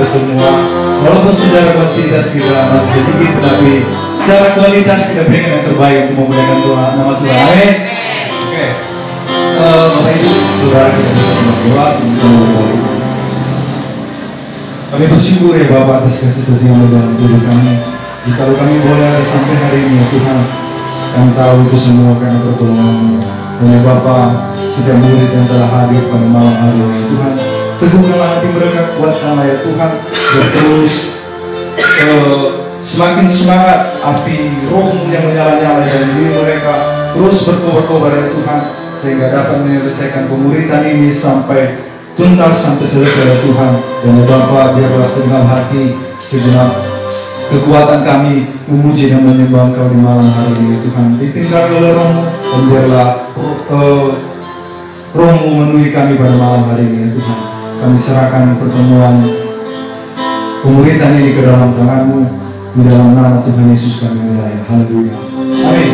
semua. Walaupun secara kuantitas kita masih sedikit, tetapi secara kualitas kita berikan yang terbaik untuk memuliakan Tuhan, nama Tuhan. Amin. Oke. Bapak Ibu, saudara kita bisa berdoa sebelum kami bersyukur ya Bapak atas kasih setia dalam hidup kami. Jika kami boleh sampai hari ini ya Tuhan, kami tahu itu semua karena pertolongan-Mu. Dan ya Bapak, setiap murid yang telah hadir pada malam hari ini Tuhan, teguhkanlah hati mereka, kuatkanlah ya Tuhan, terus semakin semangat api roh-Mu yang menyala-nyala dalam diri mereka, terus berkobar-kobar ya Tuhan, sehingga dapat menyelesaikan pemuridan ini sampai tuntas, sampai selesai ya Tuhan. Dan ya Bapa, biarlah segenap hati, segenap kekuatan kami memuji dan menyembah Engkau di malam hari ini Tuhan. Ditinggali oleh Roh-Mu, dan biarlah Roh-Mu memenuhi kami pada malam hari ini Tuhan. Kami serahkan pertemuan pemuridan ini ke dalam tangan-Mu, di dalam nama Tuhan Yesus kami mulai. Haleluya. Amin.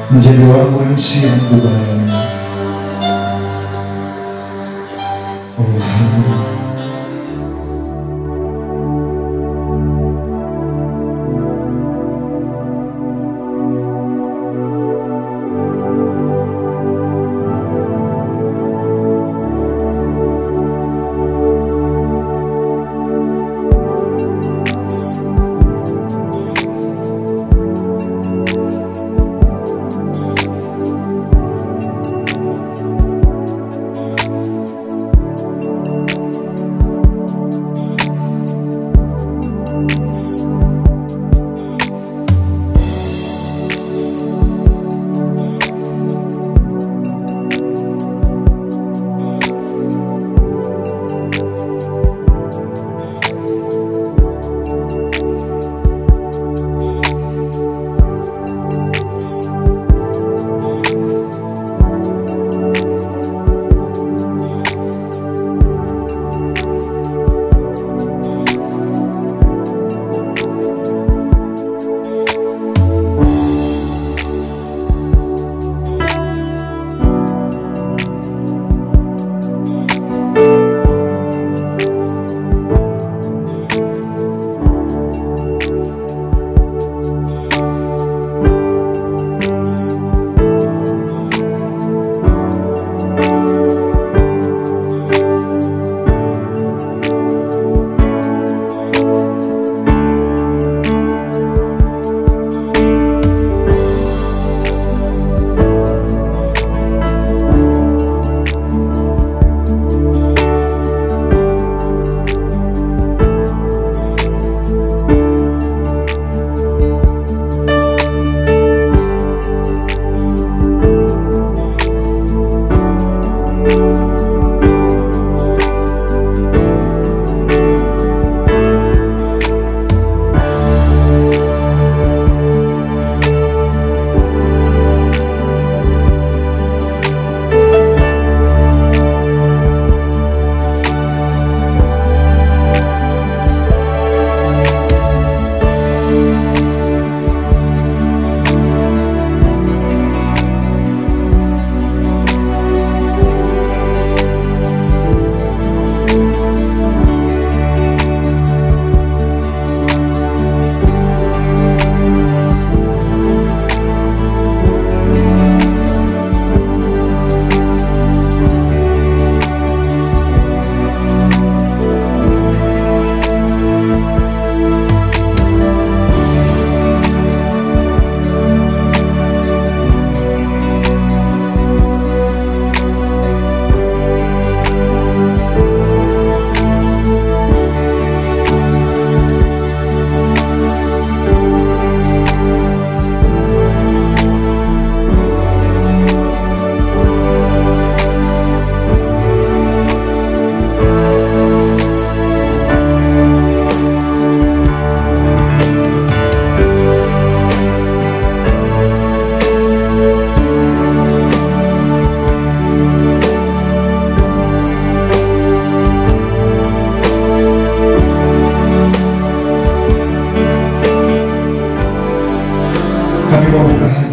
Menjadi orang-orang siang kebayang.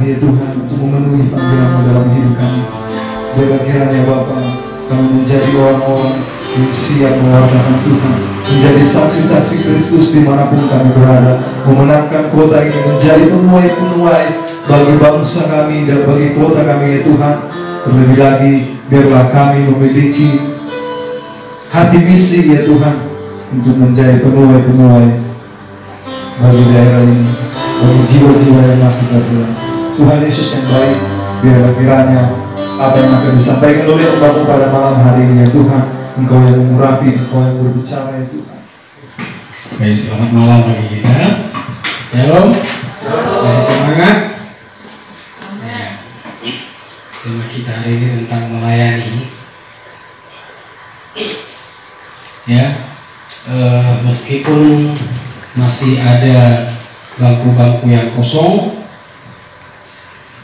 ya Tuhan untuk memenuhi panggilan-Mu dalam hidup kami. Biarlah kiranya Bapa, kami menjadi orang-orang yang siap mewartakan Tuhan, menjadi saksi-saksi Kristus dimanapun kami berada, memenangkan kota ini menjadi penuai-penuai bagi bangsa kami dan bagi kota kami ya Tuhan. Terlebih lagi biarlah kami memiliki hati misi ya Tuhan untuk menjadi penuai-penuai bagi daerah ini, bagi jiwa-jiwa yang masih terhilang. Tuhan Yesus yang baik, biarlah kiranya apa yang akan disampaikan oleh Engkau pada malam hari ini ya Tuhan, Engkau yang mengurapi, Engkau yang berbicara ya Tuhan. Baik, selamat malam bagi kita. Shalom. Masih semangat. Tema kita hari ini tentang melayani. Ya, meskipun masih ada bangku-bangku yang kosong,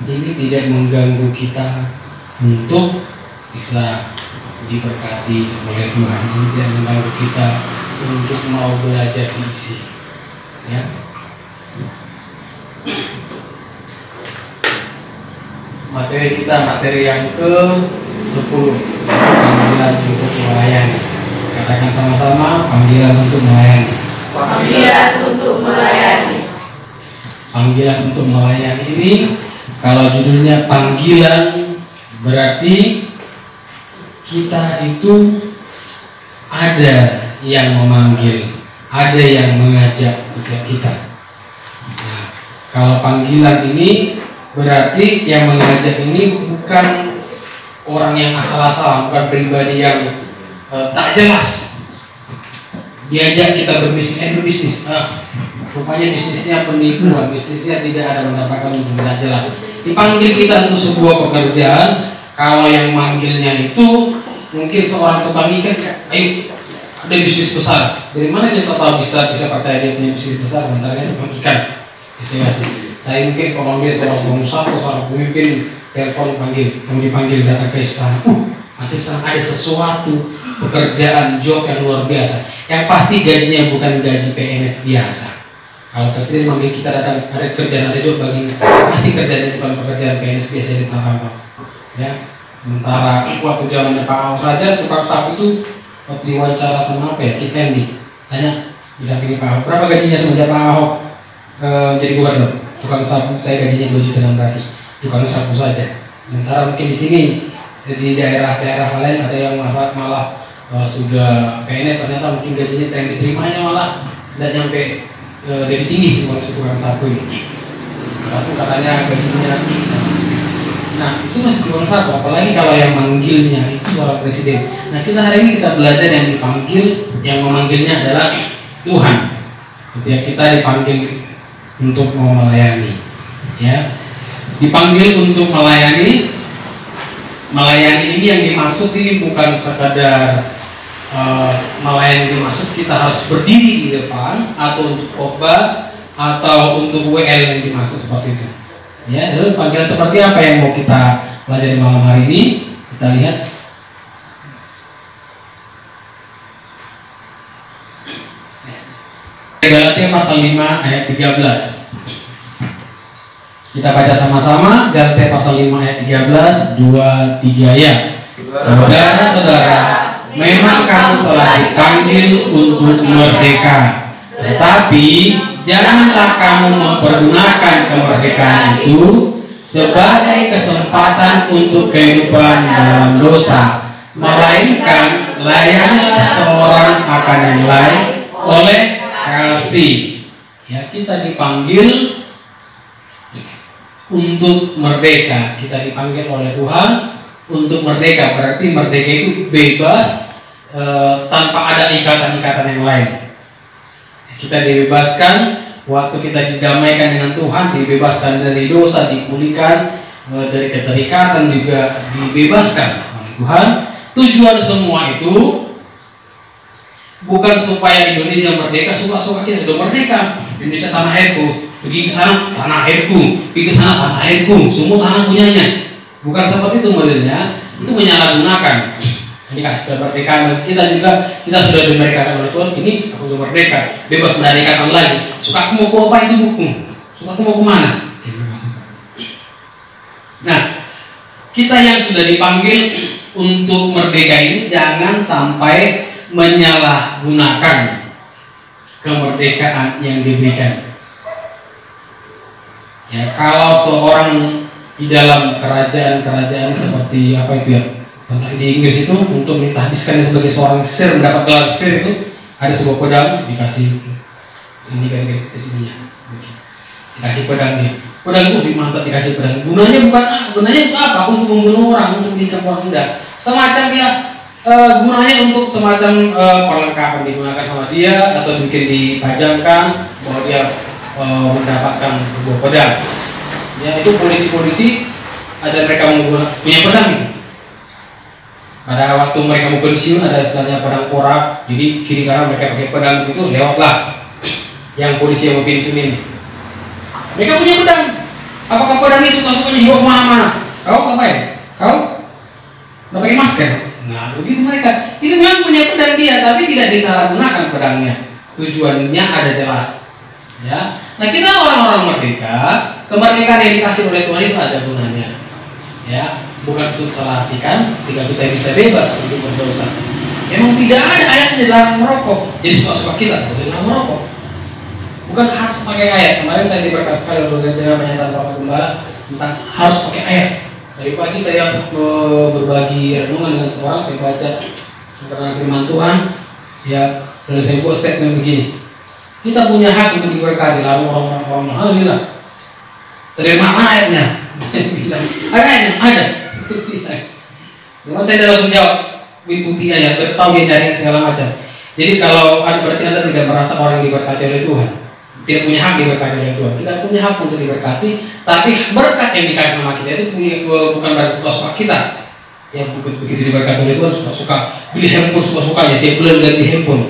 ini tidak mengganggu kita untuk bisa diberkati oleh Tuhan. Ini tidak mengganggu kita untuk mau belajar diisi. Ya. Materi kita materi yang ke-10, panggilan untuk melayani. Katakan sama-sama, panggilan untuk melayani. Panggilan untuk melayani. Panggilan untuk melayani ini, kalau judulnya panggilan, berarti kita itu ada yang memanggil, ada yang mengajak setiap kita. Nah, kalau panggilan ini berarti yang mengajak ini bukan orang yang asal-asalan, bukan pribadi yang tak jelas. Diajak kita berbisnis, rupanya bisnisnya penipuan, bisnisnya tidak ada mendapatkan untung, tidak jelas. Dipanggil kita untuk sebuah pekerjaan, kalau yang manggilnya itu mungkin seorang tukang ikan, ayo ada bisnis besar. Dari mana kita tahu bisa percaya dia punya bisnis besar? Bentarnya tukang ikan, bisnis. Tapi mungkin kalau dia seorang pengusaha atau seorang pemimpin, telepon dipanggil datang ke istana. Nanti ada sesuatu pekerjaan job yang luar biasa. Yang pasti gajinya bukan gaji PNS biasa. Kalau terpilih manggil kita datang ada kerjaan, ada job bagi, pasti kerjanya bukan pekerjaan PNS biasa di kantor. Ya. Sementara waktu zamannya Pak Ahok saja tukang sapu itu waktu diwawancara sama apa ya, Kit Andy tanya bisa pilih Pak Ahok berapa gajinya semenjak Pak Ahok jadi gubernur. Tukang sapu saya gajinya 2.600.000 tukang sapu saja. Sementara mungkin di sini di daerah-daerah lain ada yang malah sudah PNS, ternyata mungkin gajinya yang diterimanya malah tidak nyampe dari tinggi semua tukang sapu ini. Lalu katanya gajinya, nah itu masih tukang sapu, apalagi kalau yang manggilnya itu seorang presiden. Nah kita hari ini kita belajar yang dipanggil, yang memanggilnya adalah Tuhan. Setiap kita dipanggil untuk mau melayani, ya, dipanggil untuk melayani. Melayani ini yang dimaksud ini bukan sekadar melayani, dimaksud kita harus berdiri di depan atau untuk khotbah atau untuk WL yang dimaksud seperti itu. Ya, lalu panggilan seperti apa yang mau kita pelajari malam hari ini? Kita lihat. Galatia pasal 5 ayat 13. Kita baca sama-sama Galatia pasal 5 ayat 13, 2, 3 ya. Saudara-saudara, memang kamu telah dipanggil untuk merdeka, tetapi janganlah kamu mempergunakan kemerdekaan itu sebagai kesempatan untuk kehidupan dalam dosa, melainkan layanilah seorang akan yang lain oleh kasih. Ya, kita dipanggil untuk merdeka. Kita dipanggil oleh Tuhan untuk merdeka. Berarti merdeka itu bebas tanpa ada ikatan-ikatan yang lain. Kita dibebaskan waktu kita didamaikan dengan Tuhan, dibebaskan dari dosa, dipulihkan dari keterikatan, juga dibebaskan oleh Tuhan. Tujuan semua itu bukan supaya Indonesia merdeka, suka-suka kita itu merdeka. Indonesia tanah airku, pergi ke sana tanah airku, pergi ke sana tanah airku, semua tanah punyanya. Bukan seperti itu modelnya, itu menyalahgunakan. Ini kasih kemerdekaan kita juga, kita sudah dimerdekakan oleh Tuhan. Ini aku sudah merdeka, bebas merdekakan lagi. Suka aku mau ke apa itu buku, suka aku mau kemana. Nah, kita yang sudah dipanggil untuk merdeka ini jangan sampai menyalahgunakan kemerdekaan yang diberikan. Ya, kalau seorang di dalam kerajaan seperti apa itu ya, di Inggris itu untuk ditahbiskan sebagai seorang sir, mendapat gelar sir itu ada sebuah pedang dikasih ini kan kesininya, dikasih pedang nih. Pedang itu mantap dikasih pedang. Gunanya untuk apa? Untuk membunuh orang, untuk meninggalkan orang muda. Semacam ya gunanya untuk semacam perlengkapan digunakan sama dia atau mungkin dipajangkan bahwa dia mendapatkan sebuah pedang. Ya itu polisi-polisi ada mereka punya pedang itu. Pada waktu mereka mau pensiun ada istilahnya pedang korak. Jadi kiri kanan mereka pakai pedang itu lewatlah yang polisi yang mau pensiun ini. Mereka punya pedang. Apakah pedang ini suka-sukanya dibawa kemana-mana? Kau ngapain? Kau nggak pakai masker? Nah begitu mereka. Itu memang punya pedang dia, tapi tidak disalahgunakan pedangnya. Tujuannya ada jelas. Ya. Nah kita orang-orang merdeka, kemerdekaan yang dikasih oleh Tuhan itu ada gunanya. Ya, bukan untuk salah artikan jika kita bisa bebas untuk berdosa. Memang tidak ada ayatnya dalam merokok. Jadi suka-suka kita dalam merokok. Bukan harus pakai ayat. Kemarin saya diberkati sekali oleh dengan pernyataan Bapak Gembala tentang harus pakai ayat. Dari pagi saya berbagi renungan dengan seorang, saya baca tentang firman Tuhan. Ya, lalu saya buat statement begini. Kita punya hak untuk diberkati. Lalu orang-orang inilah. Dari mana ayatnya? Ada ayatnya? Ada. Memang saya langsung jawab, mengikuti ayat, bertahu dia cari segala macam. Jadi kalau berarti Anda tidak merasa orang yang diberkati oleh Tuhan, tidak punya hak diberkati oleh Tuhan. Kita punya hak untuk diberkati, tapi berkat yang dikasih sama kita itu bukan berarti suka-suka kita. Ya begitu diberkati oleh Tuhan suka-suka beli handphone suka-suka ya tiap bulan ganti handphone.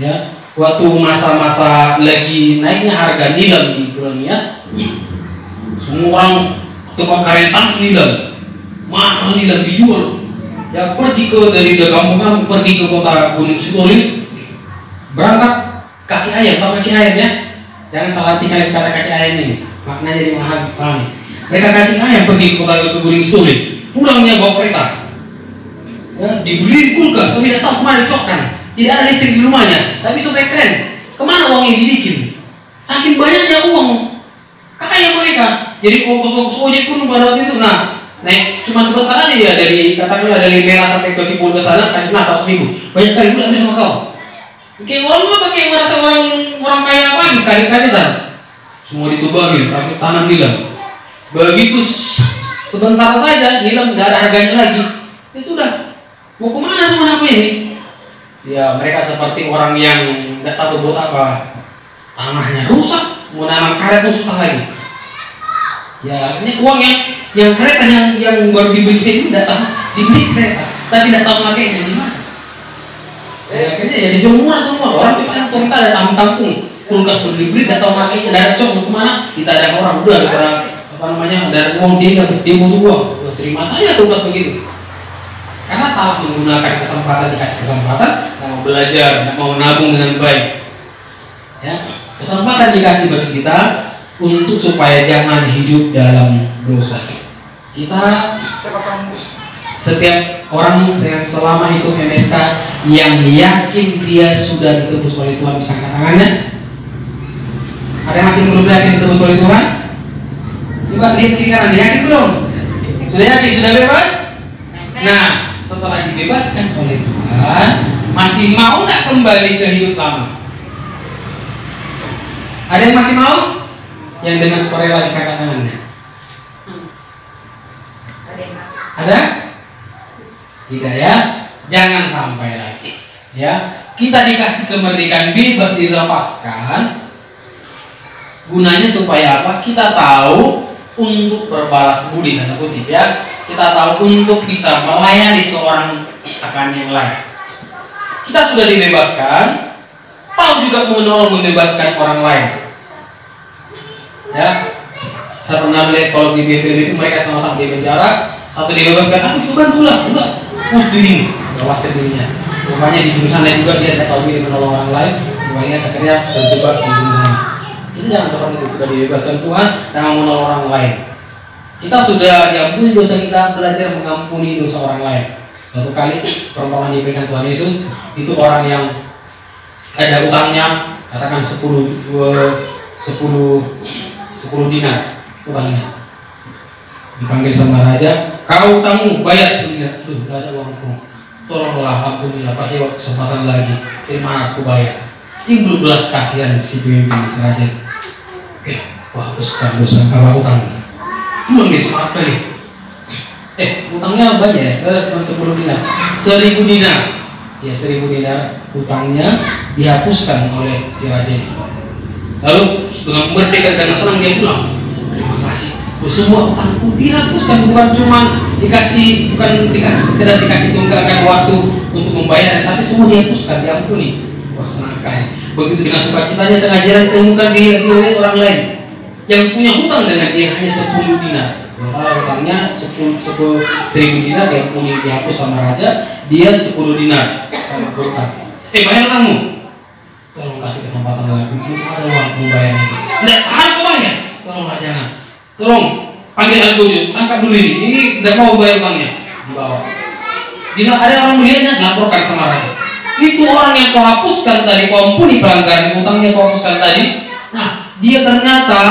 Ya waktu masa-masa lagi naiknya harga nilam di bulan Nias, semua orang tukang karetan nilam, mahal nilam dijual. Ya pergi dari kampung pergi ke kota Gunung Sitoli, berangkat kaki ayam, tahu kaki ayam ya? Jangan salah artikan kata kaki ayam ini, maknanya jadi mahal. Mereka kaki ayam pergi ke kota Gunung Sitoli, pulangnya bawa kereta. Ya, dibeli kulkas, tapi tidak tahu kemana dicokkan. Tidak ada listrik di rumahnya, tapi supaya keren. Kemana uang yang dibikin? Saking banyaknya uang, kaya mereka. Jadi kos-kos ojek pun pada waktu itu, nah naik cuma sebentar aja ya dari katakanlah dari Merah sampai ke Sipul ke sana kasih 100.000. Banyak kali udah ambil sama kau. Kayak orang mah pakai merasa orang kaya apa gitu, kali-kali dah. Semua ditubangin, pakai tanah nilam. Begitu sebentar saja nilam nggak ada harganya lagi. Itu udah mau kemana teman apa ini? Ya mereka seperti orang yang nggak tahu buat apa, tanahnya rusak, mau nanam karet pun susah lagi. Ya ini uang yang kereta yang baru dibeli itu datang dibeli kereta, tapi tidak tahu makainya di mana. Ya akhirnya ya dijual murah semua. Orang cuma yang kita ada tampung kulkas pun dibeli, tidak tahu makainya, ada cok mau kemana? Kita ada orang udah ada apa namanya, ada uang dia nggak butuh uang, terima saja kulkas begitu. Karena salah menggunakan kesempatan, dikasih kesempatan, nggak mau belajar, nggak mau menabung dengan baik. Ya, kesempatan dikasih bagi kita untuk supaya jangan hidup dalam dosa. Kita setiap orang yang selama hidup MSK yang yakin dia sudah ditebus oleh Tuhan bisa angkat tangannya. Ada yang masih belum yakin ditebus oleh Tuhan? Coba lihat kiri kanan, yakin belum? Sudah yakin, sudah bebas? Nah, setelah dibebaskan oleh Tuhan, masih mau nggak kembali ke hidup lama? Ada yang masih mau? Yang dengan sukarela bisa angkat tangannya. Ada? Tidak ya? Jangan sampai lagi. Ya, kita dikasih kemerdekaan bebas dilepaskan. Gunanya supaya apa? Kita tahu untuk berbalas budi tanda kutip ya. Kita tahu untuk bisa melayani seorang akan yang lain. Kita sudah dibebaskan, tahu juga menolong membebaskan orang lain. Ya, saya pernah lihat kalau di BPD itu mereka sama-sama di penjara, satu dibebaskan, aku juga bantulah, push diri, bebaskan dirinya. Rupanya di jurusan lain juga dia tidak tahu diri menolong orang lain, rupanya akhirnya terjebak di jurusan. Itu jangan seperti itu, sudah dibebaskan Tuhan dan menolong orang lain. Kita sudah diampuni dosa kita, belajar mengampuni dosa orang lain. Suatu kali perumpamaan diberikan Tuhan Yesus, itu orang yang ada utangnya, katakan 10 dinar utangnya. Dipanggil sama raja, kau utangmu bayar 10 dinar. Gak ada uangku. Tolonglah ampunilah, pasti kesempatan lagi. Terima aku bayar. Timbul belas kasihan si pemimpin si raja. Oke, hapuskan dosa kalau utang. Cuma smart kali. Utangnya banyak ya, cuma 10 dinar. 1000 dinar. Ya 1000 dinar utangnya dihapuskan oleh si raja. Lalu dengan merdeka dan senang dia pulang. Terima kasih. Semua utangku dihapuskan, bukan cuma dikasih tunggakan waktu untuk membayar, tapi semua dihapuskan, diampuni. Wah, senang sekali. Begitu dengan sukacitanya tengah jalan temukan dia orang lain yang punya hutang dengan dia hanya 10 dinar. Sementara hutangnya 1000 dinar diampuni, dihapus sama raja, dia 10 dinar sama berhutang. Bayar kamu. Tolong kasih kesempatan lagi. Ada uang membayarnya. Tidak harus bayar. Tolonglah jangan. Tolong panggil Al-Qudus, angkat dulu ini. Ini tidak mau bayar uangnya. Dibawa. Bila ada orang melihatnya, laporkan sama raja. Itu orang yang kau hapuskan tadi, kau ampuni pelanggaran hutangnya kau hapuskan tadi. Nah, dia ternyata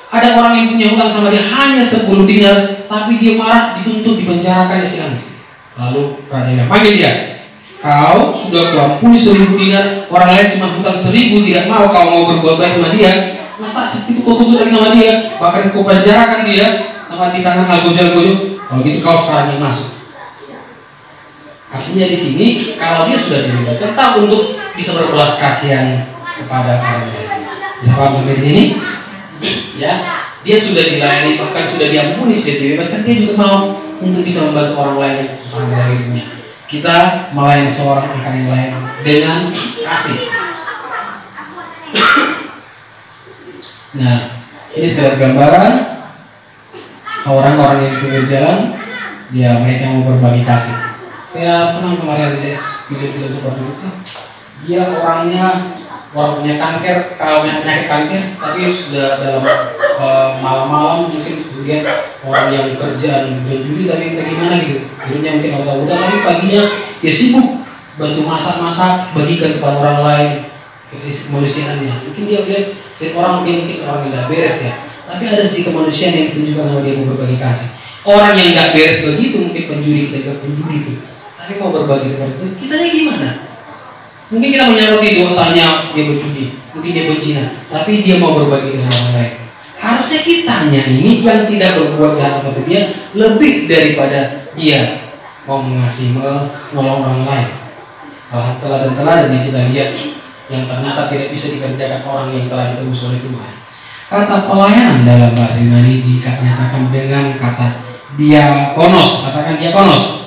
ada orang yang punya hutang sama dia hanya 10 dinar, tapi dia marah, dituntut, dipenjarakan di sana. Lalu raja panggil dia. Kau sudah kau ampuni 1000 dinar, orang lain cuma hutang 1000, tidak mau kau mau berbuat baik sama dia. Masa seperti itu kau tuntut lagi sama dia, bahkan kau penjarakan dia sama di tangan Al-Qudus. Kalau gitu kau sekarang yang masuk. Artinya di sini kalau dia sudah dibebaskan, tak untuk bisa berbelas kasihan kepada orang lain. Bisa paham sampai di sini? Ya, dia sudah dilayani, bahkan sudah diampuni, sudah dibebaskan, dia juga mau untuk bisa membantu orang lain yang susah dari hidupnya. Kita melayani seorang akan yang lain dengan kasih. Nah, ini sekedar gambaran orang-orang yang di pinggir jalan, ya mereka mau berbagi kasih. Saya senang kemarin ada video-video seperti itu. Dia orang punya kanker, kalau punya penyakit kanker, tapi sudah dalam malam-malam mungkin kemudian orang yang kerjaan berjudi tapi bagaimana gitu, hidupnya mungkin udah tapi paginya dia sibuk bantu masak-masak, bagikan kepada orang lain kemanusiaannya. Mungkin dia lihat orang mungkin seorang yang tidak beres ya, tapi ada sih kemanusiaan yang ditunjukkan sama dia mau berbagi kasih. Orang yang nggak beres begitu mungkin penjudi itu. Tapi mau berbagi seperti itu, kitanya gimana? Mungkin kita menyoroti dosanya dia berjudi, mungkin dia berzina, tapi dia mau berbagi dengan orang lain. Harusnya kitanya ini yang tidak berbuat jahat seperti dia lebih daripada dia mau mengasihi, menolong orang lain. Salah teladan yang kita lihat yang ternyata tidak bisa dikerjakan orang yang telah ditebus oleh Tuhan. Kata pelayanan dalam bahasa Yunani dinyatakan dengan kata diakonos. Katakan diakonos.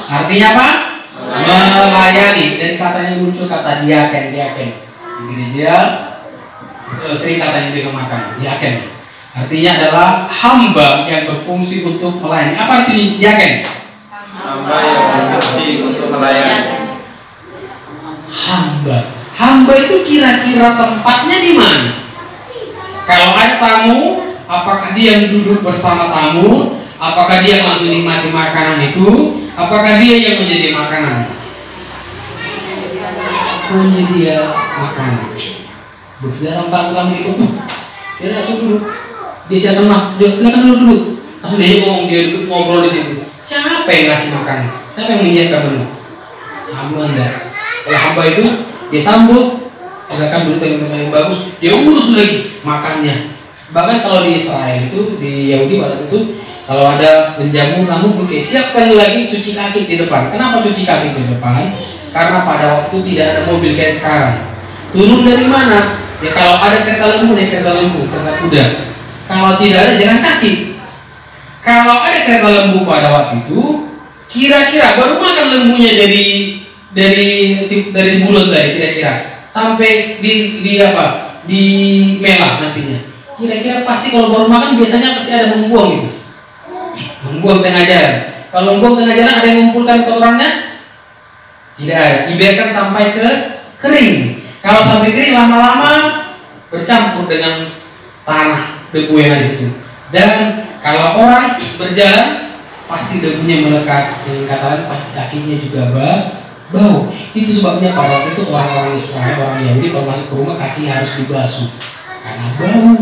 Artinya apa? Melayani. Dari katanya muncul kata diaken. Di gereja sering katanya digunakan diaken. Artinya adalah hamba yang berfungsi untuk melayani. Apa arti diaken? Hamba yang berfungsi untuk melayani. Hamba itu kira-kira tempatnya di mana? Kalau ada tamu, apakah dia yang duduk bersama tamu? Apakah dia langsung nikmati makanan itu? Apakah dia yang menjadi makanan? Penyedia makanan. Begitu datang tamu itu, dia langsung duduk. Dia silakan mas, dia silakan duduk. Langsung dia ngomong, dia duduk ngobrol di situ. Siapa yang ngasih makan? Siapa yang menyediakan menu? Hamba enggak. Kalau hamba itu dia sambut, silakan duduk dengan tempat yang bagus. Dia urus lagi makannya. Bahkan kalau di Israel itu, di Yahudi pada itu, kalau ada penjamu tamu, oke, siapkan lagi cuci kaki di depan. Kenapa cuci kaki di depan? Karena pada waktu tidak ada mobil kayak sekarang. Turun dari mana? Ya kalau ada kereta lembu, kereta kuda. Kalau tidak ada jalan kaki. Kalau ada kereta lembu pada waktu itu, kira-kira baru makan lembunya dari sebulan tadi kira-kira sampai di Mela nantinya. Kira-kira pasti kalau baru makan biasanya pasti ada membuang gitu. Membuang tengah jalan. Kalau membuang tengah jalan ada yang mengumpulkan kotorannya? Tidak ada. Dibiarkan sampai ke kering. Kalau sampai kering lama-lama bercampur dengan tanah debu yang ada di situ. Dan Kalau orang berjalan pasti debunya melekat, dengan kata lain pasti kakinya juga bau. Itu sebabnya pada waktu itu orang-orang Israel, orang Yahudi kalau masuk ke rumah kaki harus dibasuh karena bau.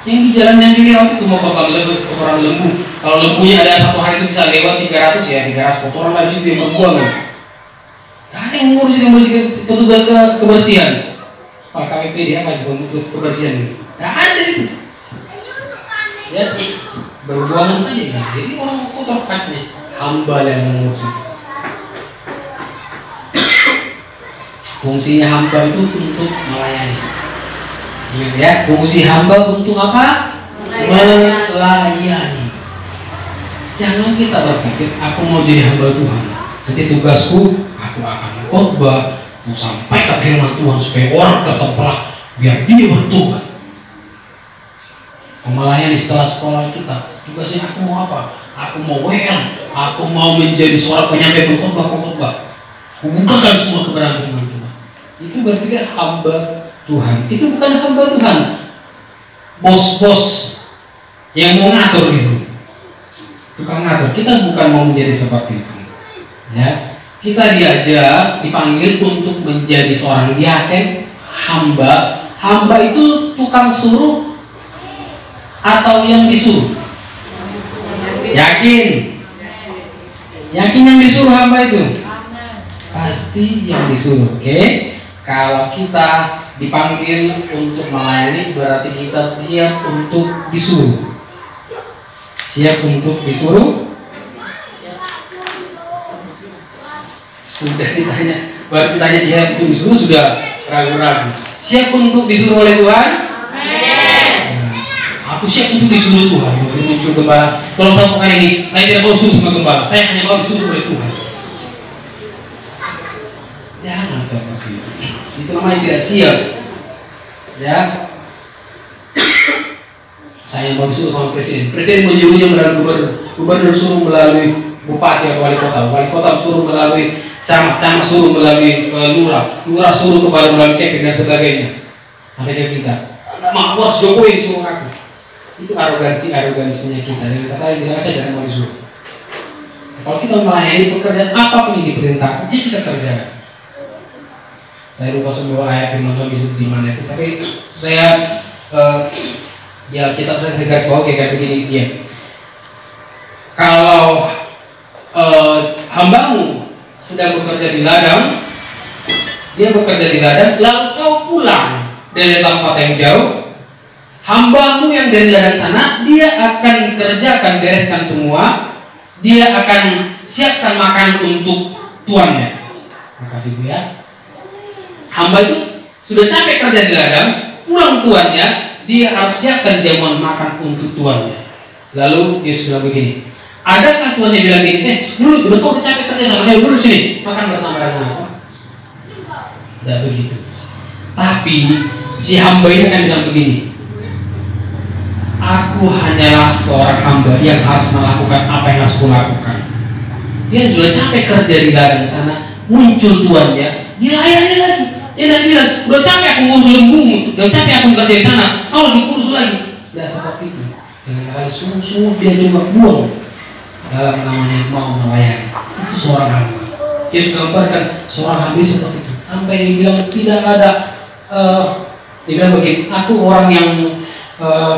Yang di jalan yang dilewati semua bakal kotoran lembu. Kalau lembunya ada satu hari itu bisa lewat 300 ya, 300 kotoran habis itu dia membuang. Gak ada yang ngurus, yang bersih, petugas kebersihan. Pak KPPD apa itu petugas kebersihan ini? Gak ada sih. Ya, berbuangan saja kan. Jadi orang kotor kakinya, hamba yang mengurus. Fungsinya hamba itu untuk melayani. Ingat ya, fungsi hamba untuk apa? Melayani. Jangan kita berpikir aku mau jadi hamba Tuhan. Nanti tugasku aku akan khotbah, aku sampaikan firman Tuhan supaya orang tertolak biar dia bertobat. Melayani setelah sekolah kita, tugasnya aku mau apa? Aku mau WL, aku mau menjadi seorang penyampai khotbah. Kumpulkan semua kebenaran firman Tuhan. Itu berpikir hamba Tuhan. Itu bukan hamba Tuhan. Bos-bos yang mau ngatur gitu. Tukang ngatur. Kita bukan mau menjadi seperti itu. Ya, kita diajak, dipanggil untuk menjadi seorang diaken, hamba. Hamba itu tukang suruh atau yang disuruh? Yakin? Yakin yang disuruh hamba itu? Pasti yang disuruh. Oke? Kalau kita dipanggil untuk melayani berarti kita siap untuk disuruh. Siap untuk disuruh? Sudah ditanya, baru ditanya dia itu disuruh sudah ragu-ragu. Siap untuk disuruh oleh Tuhan? Aku siap untuk disuruh Tuhan. Muncul gembala. Kalau saya bukan ini, saya tidak mau suruh sama gembala. Saya hanya mau disuruh oleh Tuhan. Jangan seperti itu. Itu namanya tidak siap. Ya. Saya mau disuruh sama presiden. Presiden menyuruhnya melalui gubernur. Gubernur suruh melalui bupati atau wali kota. Wali kota suruh melalui camat. Camat suruh melalui lurah. Lurah suruh kepada melalui keping dan sebagainya. Ada yang kita. Mas Jokowi suruh aku. Itu arogansinya kita. Dan kata yang bilang saya jangan mau disuruh. Kalau kita melayani pekerjaan apapun yang diperintahkan, ya kita kerjakan. Saya lupa semua ayat firman Tuhan di mana itu, tapi saya ya kita saya garis bawah kayak begini dia. Kalau hambamu sedang bekerja di ladang, dia bekerja di ladang, lalu kau pulang dari tempat yang jauh, hambamu yang dari ladang sana, dia akan kerjakan bereskan semua, dia akan siapkan makan untuk tuannya. Makasih Bu ya. Hamba itu sudah capek kerja di ladang, pulang tuannya, dia harus siapkan jamuan makan untuk tuannya. Lalu dia sudah begini. Adakah tuannya bilang gini, dulu udah kau capek kerja sama saya, dulu sini makan bersama dengan aku. Tidak begitu. Tapi si hamba ini akan bilang begini. Aku hanyalah seorang hamba yang harus melakukan apa yang harus kulakukan. Dia sudah capek kerja di ladang sana, muncul tuannya, dilayani lagi. Dia tidak bilang, udah capek aku ngurus lembumu, udah capek aku kerja di sana, kau lagi kurus lagi. Tidak seperti itu. Dengan kali sungguh-sungguh dia cuma buang dalam namanya mau melayani. Itu seorang hamba. Dia sudah gambarkan seorang hamba seperti itu. Sampai dia bilang tidak ada, dia bilang begini, aku orang yang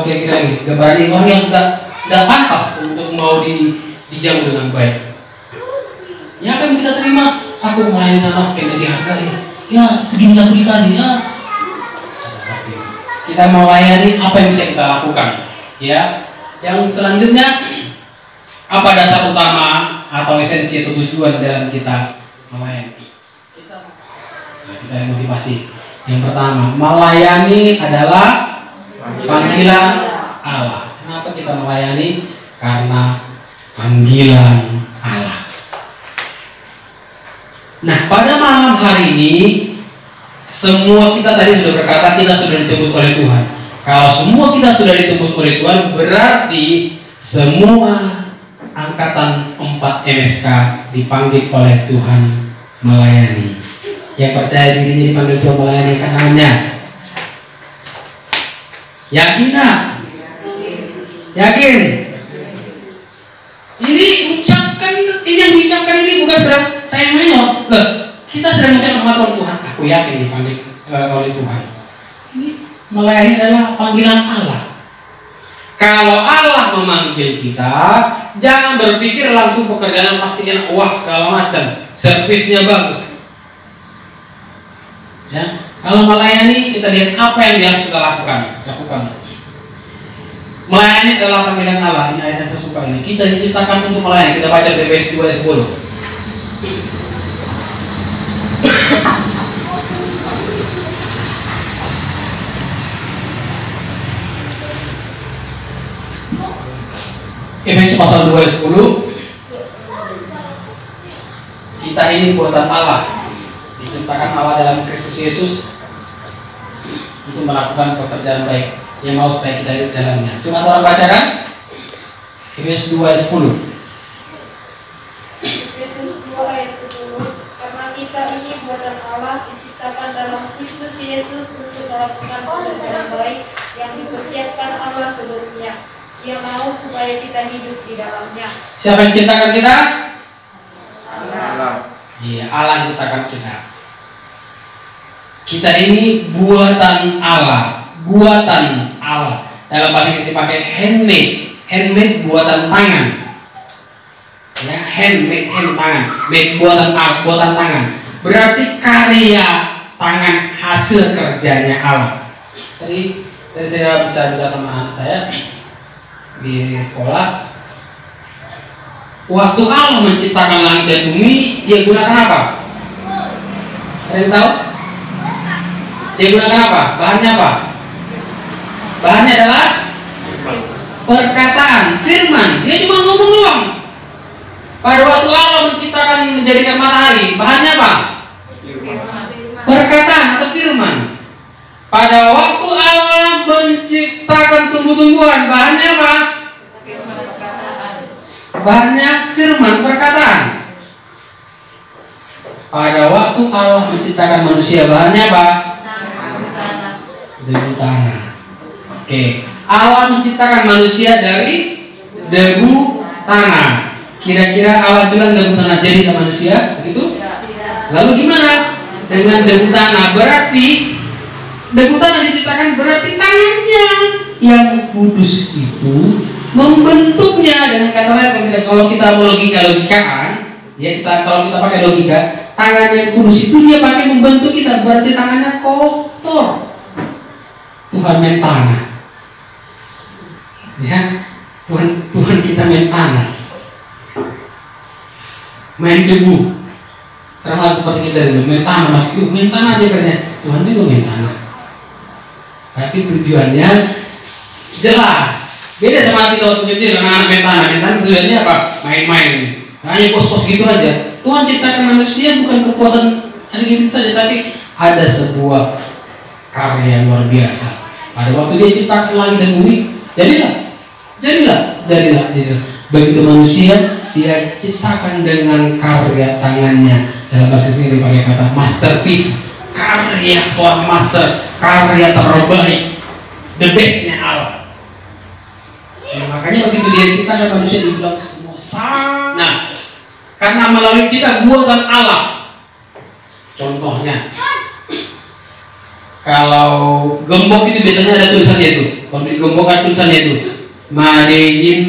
kira-kira ini, gambarannya orang yang tidak pantas untuk mau dijamu dengan baik. Ya apa yang kita terima? Aku melayani sana, kena dihargai. Ya segini aku dikasih ya. Kita melayani apa yang bisa kita lakukan. Ya. Yang selanjutnya, apa dasar utama atau esensi atau tujuan dalam kita melayani? Kita yang motivasi. Yang pertama, melayani adalah panggilan Allah. Kenapa kita melayani? Karena panggilan Allah. Nah, pada malam hari ini semua kita tadi sudah berkata kita sudah ditebus oleh Tuhan. Kalau semua kita sudah ditebus oleh Tuhan, berarti semua angkatan 4 MSK dipanggil oleh Tuhan melayani. Yang percaya dirinya dipanggil Tuhan melayani tangannya. Yakin nggak? Yakin? Ini ucapkan, ini yang diucapkan ini bukan berarti saya main loh. Kita sedang mengucapkan Tuhan. Aku yakin dipanggil oleh Tuhan. Ini melayani adalah panggilan Allah. Kalau Allah memanggil kita, jangan berpikir langsung pekerjaan pasti enak, wah segala macam, servisnya bagus. Ya, kalau melayani kita lihat apa yang dia harus kita lakukan. Melayani adalah panggilan Allah. Ini ayat yang saya suka ini. Kita diciptakan untuk melayani. Kita baca Efesus 2 ayat 10. Efesus pasal 2 ayat 10. Kita ini buatan Allah, diciptakan Allah dalam Kristus Yesus untuk melakukan pekerjaan baik yang mau supaya kita hidup dalamnya. Cuma orang bacakan Efesus 2 ayat 10. Efesus 2 ayat 10. Karena kita ini buatan Allah, diciptakan dalam Kristus Yesus untuk melakukan pekerjaan baik yang dipersiapkan Allah sebelumnya. Dia mau supaya kita hidup di dalamnya. Siapa yang ciptakan kita? Allah. Iya, Allah yang ciptakan kita. Kita ini buatan Allah, buatan Allah. Dalam bahasa Inggris dipakai handmade, handmade buatan tangan. Ya, handmade, hand tangan, made buatan Allah, buatan tangan. Berarti karya tangan hasil kerjanya Allah. Tadi saya bisa sama anak saya di sekolah. Waktu Allah menciptakan langit dan bumi, dia gunakan apa? Ada yang tahu? Dia gunakan apa? Bahannya apa? Bahannya adalah perkataan, firman. Dia cuma ngomong doang. Pada waktu Allah menciptakan menjadikan matahari, bahannya apa? Perkataan atau firman. Pada waktu Allah menciptakan tumbuh-tumbuhan, bahannya apa? Bahannya firman, perkataan. Pada waktu Allah menciptakan manusia, bahannya apa? Debu tanah. Oke. Allah menciptakan manusia dari debu tanah. Kira-kira Allah bilang debu tanah jadilah manusia, begitu? Lalu gimana dengan debu tanah? Berarti debu tanah diciptakan, berarti tangannya yang kudus itu membentuknya. Dengan kata lain, kalau kita mau logika-logikaan, ya kalau kita pakai logika, tangan yang kudus itu dia pakai membentuk kita, berarti tangannya kotor. Tuhan main tanah, ya Tuhan kita main tanah, main debu, termasuk seperti kita dulu main tanah, main tanah aja katanya. Tuhan juga main tanah, tapi tujuannya jelas. Beda sama kita waktu kecil, anak-anak main tanah tujuannya apa? Main-main, hanya pos-pos gitu aja. Tuhan ciptakan manusia bukan kepuasan ada gitu saja, tapi ada sebuah karya luar biasa. Pada waktu dia ciptakan langit dan bumi, jadilah. Begitu manusia, dia ciptakan dengan karya tangannya. Dalam bahasa ini dipakai kata masterpiece, karya seorang master, karya terbaik, the bestnya Allah. Makanya begitu dia ciptakan manusia dibilang semua sama. Nah, karena melalui kita buatan Allah. Contohnya, kalau gembok itu biasanya ada tulisannya itu. Kalau di gembok ada tulisannya itu Made in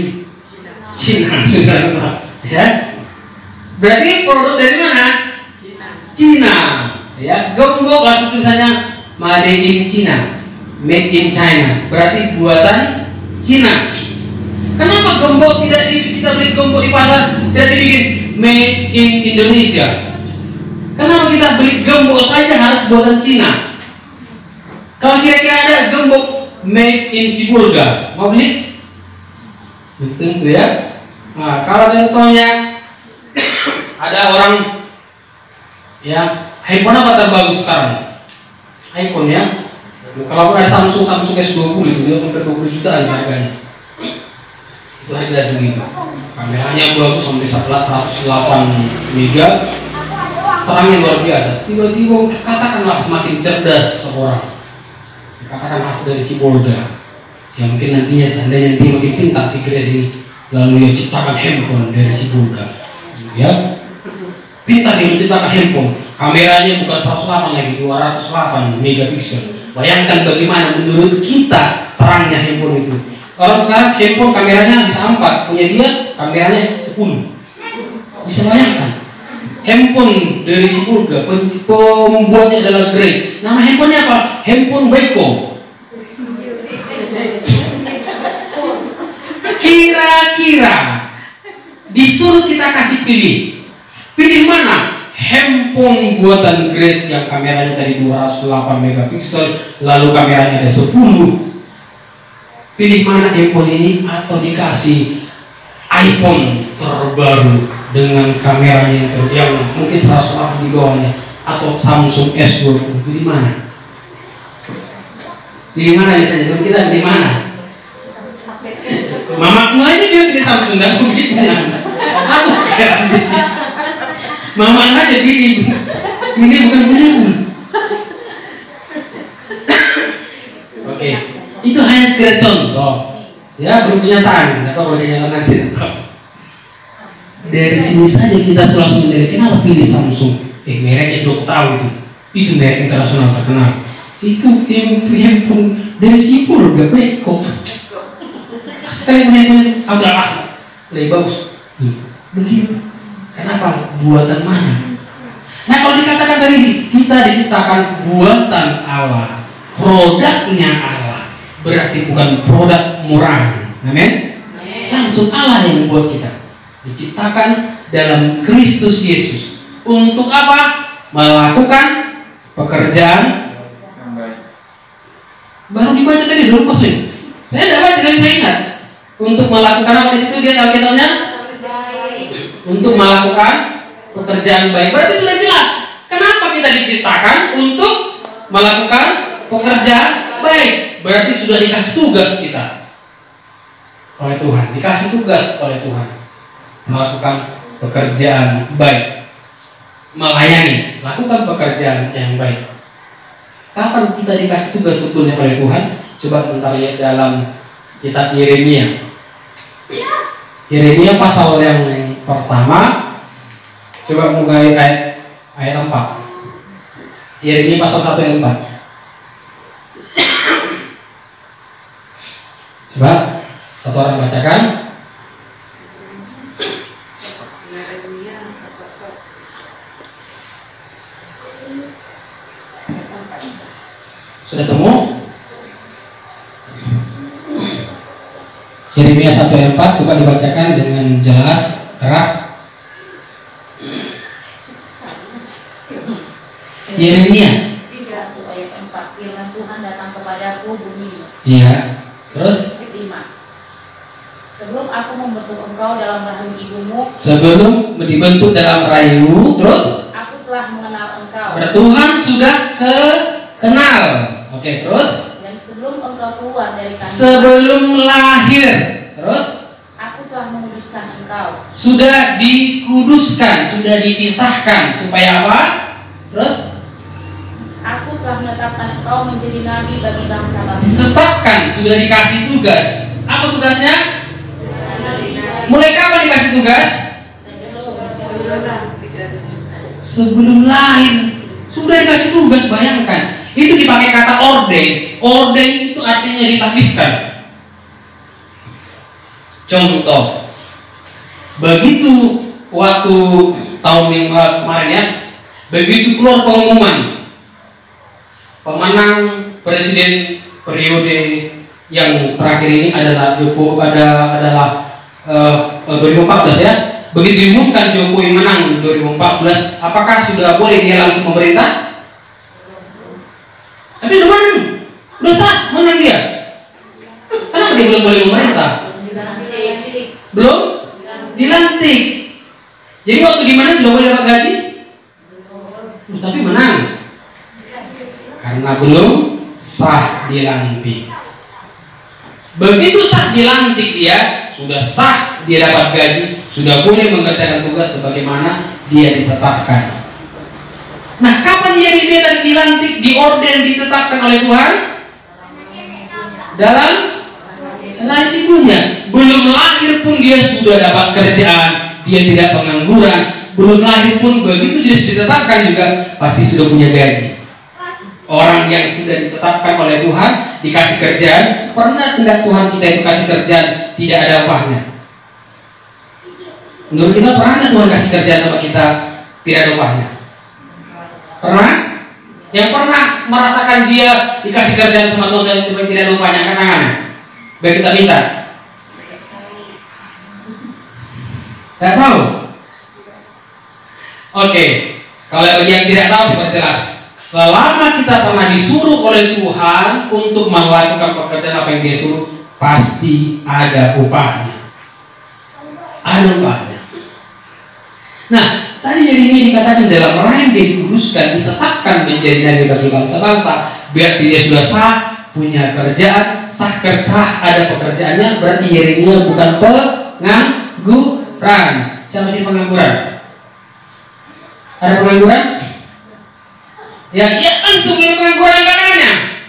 China, saudara. Ya, berarti produk dari mana? Cina. Ya, gembok ada tulisannya Made in China, Made in China. Berarti buatan Cina. Kenapa gembok tidak kita beli gembok di pasar tidak dibikin Made in Indonesia? Kenapa kita beli gembok saja harus buatan Cina? Kalau kira-kira ada gembok Made in Sibolga, mau beli? Tentu ya. Nah, kalau contohnya ada orang ya, handphone apa terbagus sekarang? iPhone ya. Kalau ada Samsung S20 itu dia hampir 20 jutaan harganya. Itu harga segitu. Kameranya bagus sampai 108 mega, terangnya luar biasa. Tiba-tiba katakanlah semakin cerdas seorang, katakan hasil dari Sibolga, Ya mungkin nantinya seandainya nanti makin pintar si Grace ini, lalu dia ciptakan handphone dari si Bulga, ya pintar dia menciptakan handphone, kameranya bukan 108 lagi, 208 megapiksel. Bayangkan bagaimana menurut kita terangnya handphone itu. Kalau sekarang handphone kameranya bisa 4, punya dia kameranya 10. Bisa bayangkan handphone dari si Bulga, pembuatnya adalah Grace. Nama handphonenya apa? Handphone Beko. Kira-kira disuruh kita kasih pilih mana? Handphone buatan Grace yang kameranya dari 208 megapiksel, lalu kameranya ada 10. Pilih mana handphone ini, atau dikasih iPhone terbaru dengan kameranya yang mungkin 108 di bawahnya, atau Samsung S20? Pilih mana? Pilih mana misalnya? Kita pilih mana? Mamaku aja dia pilih Samsung, dan begitu ya. Aku heran di sini. Mama aja pilih, ini bukan punya. Oke, itu hanya sekedar contoh, ya belum kenyataan. Atau bagaimana nanti? Dari sini saja kita selalu menilai kenapa pilih Samsung. Mereknya belum tahu itu merek internasional terkenal. Itu handphone dari Sipul gak Beko. Sekali punya agak lebih bagus. Begitu. Kenapa? Buatan mana? Nah, kalau dikatakan tadi kita diciptakan buatan Allah, produknya Allah, berarti bukan produk murah. Amin. Langsung Allah yang membuat kita. Diciptakan dalam Kristus Yesus. Untuk apa? Melakukan pekerjaan yang baik. baru dibaca tadi dulu maksudnya. Saya tidak baca dan saya ingat. Untuk melakukan apa di situ dia Alkitabnya? Untuk melakukan pekerjaan baik. Berarti sudah jelas. Kenapa kita diciptakan untuk melakukan pekerjaan baik? Berarti sudah dikasih tugas kita oleh Tuhan. Dikasih tugas oleh Tuhan melakukan pekerjaan baik, melayani, lakukan pekerjaan yang baik. Kapan kita dikasih tugas sebetulnya oleh Tuhan? Coba bentar lihat dalam kitab Yeremia. Yeremia pasal yang pertama, coba mulai ayat 4. Yeremia pasal 1 ayat 4. Coba satu orang bacakan. Sudah temu? Yeremia 1 ayat 4, coba dibacakan dengan jelas, keras. Yeremia 1 ayat 4, firman Tuhan datang kepadaku bunyi. Iya. Terus 5. Sebelum aku membentuk engkau dalam rahim ibumu, sebelum dibentuk dalam rahimmu, terus aku telah mengenal engkau. Tuhan sudah kenal. Oke, terus Dan sebelum engkau keluar dari kandungan, sebelum lahir, terus aku telah menguduskan engkau. sudah dikuduskan, sudah dipisahkan supaya apa? Terus Aku telah menetapkan engkau menjadi nabi bagi bangsa-bangsa. ditetapkan, sudah dikasih tugas. Apa tugasnya? Mulai kapan dikasih tugas? Sebelum lahir sudah dikasih tugas. Bayangkan, itu dipakai kata orden. Orden itu artinya ditahbiskan. Contoh, begitu waktu tahun yang kemarin ya, begitu keluar pengumuman pemenang presiden periode yang terakhir ini adalah 2014 ya. Begitu diumumkan Jokowi menang 2014, apakah sudah boleh dia langsung memerintah? Tapi udah menang, udah sah menang dia. Kenapa dia belum boleh memerintah? Belum dilantik. Jadi waktu di mana sudah boleh dapat gaji? Tapi menang karena belum sah dilantik. Begitu sah dilantik dia, sudah sah dia dapat gaji, sudah boleh mengerjakan tugas sebagaimana dia ditetapkan. Nah, kapan Yeremia tadi dilantik, diorden, ditetapkan oleh Tuhan? Dalam Selain ibunya, belum lahir pun dia sudah dapat kerjaan, dia tidak pengangguran. Belum lahir pun begitu sudah ditetapkan juga pasti sudah punya gaji. Orang yang sudah ditetapkan oleh Tuhan dikasih kerjaan, pernah tidak Tuhan kita itu kasih kerjaan tidak ada upahnya? Menurut kita pernah Tuhan kasih kerjaan sama kita tidak ada upahnya? Pernah? Yang pernah merasakan dia dikasih kerjaan sama Tuhan dan tidak ada upahnya, angkat tangannya. Baik, kita minta. Tidak tahu? Oke, kalau yang tidak tahu saya perjelas. Selama kita pernah disuruh oleh Tuhan untuk melakukan pekerjaan apa yang dia suruh, pasti ada upahnya. Ada upahnya. Nah, tadi Yeremia dikatakan dalam rahim dia dikuduskan, ditetapkan menjadi nabi bagi bangsa-bangsa. Berarti dia sudah sah, punya kerjaan, sah ada pekerjaannya. Berarti Yeremia bukan pengangguran. Siapa sih pengangguran? Ada pengangguran? Ya, langsung yang pengangguran katanya.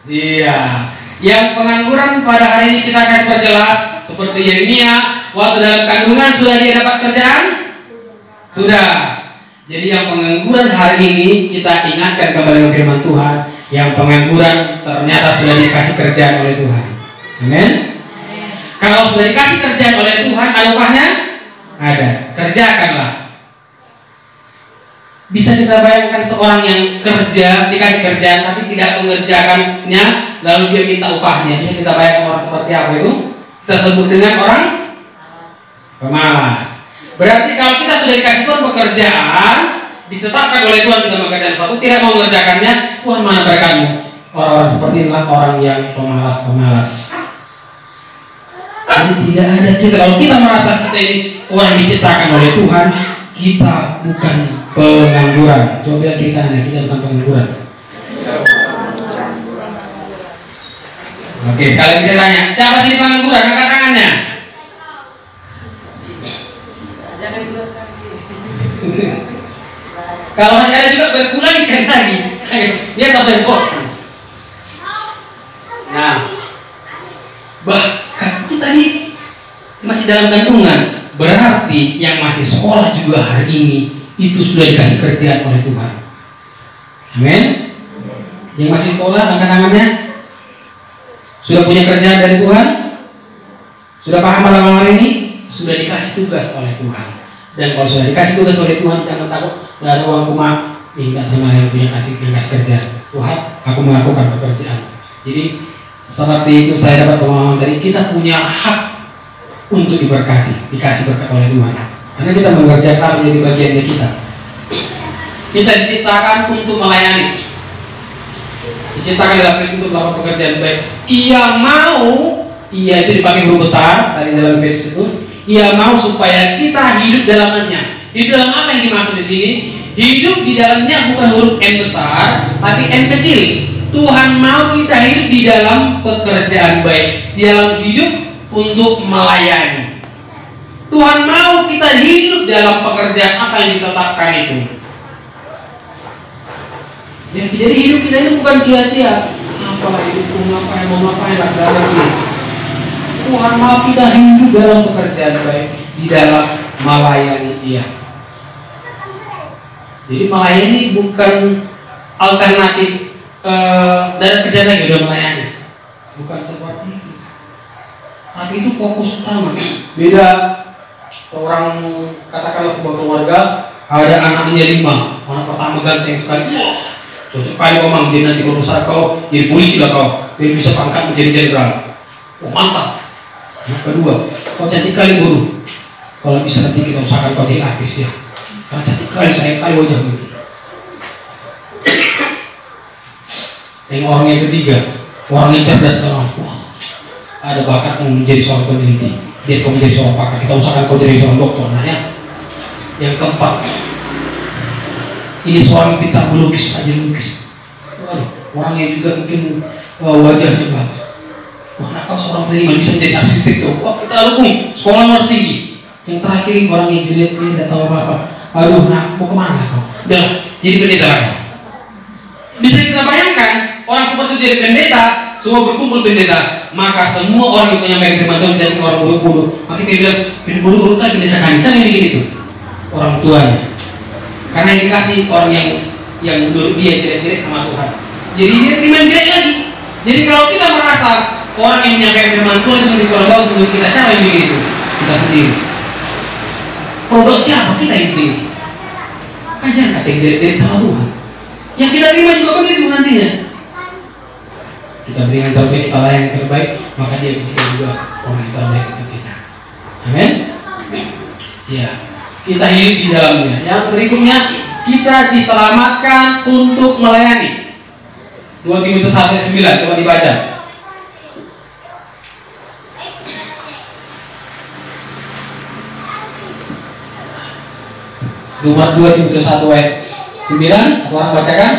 Iya, yang pengangguran pada hari ini kita akan perjelas seperti Yeremia, waktu dalam kandungan sudah dia dapat kerjaan? Sudah. Jadi yang pengangguran hari ini kita ingatkan kembali firman Tuhan, yang pengangguran ternyata sudah dikasih kerjaan oleh Tuhan. Amin. Kalau sudah dikasih kerjaan oleh Tuhan, ada upahnya? Ada. Kerjakanlah. Bisa kita bayangkan seorang yang kerja, dikasih kerjaan tapi tidak mengerjakannya, lalu dia minta upahnya. Bisa kita bayangkan orang seperti apa itu? Kita sebut dengan orang pemalas. Berarti kalau kita sudah dikasih Tuhan pekerjaan, ditetapkan oleh Tuhan kita mengerjakan sesuatu, tidak mau mengerjakannya, Tuhan mana berkatmu? Orang-orang seperti inilah orang yang pemalas-pemalas. Jadi tidak ada kita. Kalau kita merasa kita ini orang diciptakan oleh Tuhan, kita bukan pengangguran. Coba bilang kiri kanannya, kita bukan pengangguran. Oke, sekali lagi saya tanya, siapa sih pengangguran? Angkat tangannya. Kalau ada juga bergulang sekali lagi. Ayo, dia sampai kok. Nah, bahkan itu tadi masih dalam kandungan. Berarti yang masih sekolah juga hari ini itu sudah dikasih kerjaan oleh Tuhan. Amin. Yang masih sekolah angkat tangannya. Sudah punya kerjaan dari Tuhan? Sudah paham malam ini? Sudah dikasih tugas oleh Tuhan. Dan kalau sudah dikasih tugas oleh Tuhan, jangan takut. Tidak ada uang rumah, minta sama yang punya kasih kerjaan. Tuhan, aku melakukan pekerjaan. Jadi seperti itu saya dapat pemahaman tadi. Kita punya hak untuk diberkati, dikasih berkat oleh Tuhan. Karena kita mengerjakan menjadi bagiannya kita. Kita diciptakan untuk melayani. Diciptakan dalam Kristus untuk melakukan pekerjaan baik. Ia mau, ia itu dipakai huruf besar tadi dalam Kristus itu. Ia mau supaya kita hidup dalamnya. Hidup dalam apa yang dimaksud di sini? Hidup di dalamnya bukan huruf N besar, tapi N kecil. Tuhan mau kita hidup di dalam pekerjaan baik, di dalam hidup untuk melayani. Tuhan mau kita hidup dalam pekerjaan apa yang ditetapkan itu. Ya, jadi hidup kita ini bukan sia-sia. Apalah hidupku, ngapain, mau ngapain, lagi. Tuhan mau kita hidup dalam pekerjaan baik, di dalam melayani Dia. Jadi melayani bukan alternatif dari kerjaan lagi udah melayani, bukan seperti itu. Tapi itu fokus utama. Beda seorang, katakanlah sebuah keluarga ada anaknya 5, anak pertama ganteng sekali, cocok kali omang dia nanti berusaha kau jadi polisi lah kau, dia bisa pangkat menjadi jenderal. Oh mantap. Yang kedua, kau cantik kali guru, kalau bisa nanti kita usahakan kau jadi artis ya. Karena cantik kali, sayang kali wajahmu itu. Yang orang yang ketiga, orang yang cerdas sekali. Ada bakat menjadi seorang peneliti, dia kau menjadi seorang pakar, kita usahakan kau jadi seorang dokter. Nah ya. Yang keempat, ini seorang pintar melukis, aja lukis. Orangnya juga mungkin wajahnya bagus. Wah, nakal seorang peneliti bisa jadi arsitek. Wah, kita dukung, sekolah harus tinggi. Yang terakhir ini orang yang jelek, ini tidak tahu apa-apa. Aduh, nah, mau kemana kau? Udah, jadi pendeta lagi. Bisa kita bayangkan, orang seperti itu jadi pendeta, semua berkumpul pendeta, maka semua orang yang menyampaikan firman Tuhan menjadi orang bodoh-bodoh. Maka dia bilang, pendeta bodoh tadi pendeta kami, siapa yang bikin itu? Orang tuanya. Karena yang dikasih orang yang menurut dia jelek-jelek sama Tuhan. Jadi dia terima jelek lagi. Jadi kalau kita merasa orang yang menyampaikan firman Tuhan itu di keluarga sebelum kita, siapa yang bikin itu? Kita sendiri. Produk siapa? Kita yang bikin. Kan jangan kasih jelek-jelek sama Tuhan. Yang kita terima juga begitu nantinya. Kita beri yang terbaik, kita layan yang terbaik, maka dia bisa juga orang yang terbaik itu kita. Amin. Ya, kita hidup di dalamnya. Yang berikutnya, kita diselamatkan untuk melayani. 2 Timotius 1:9, coba dibaca. 2 Timotius 1:9, orang bacakan.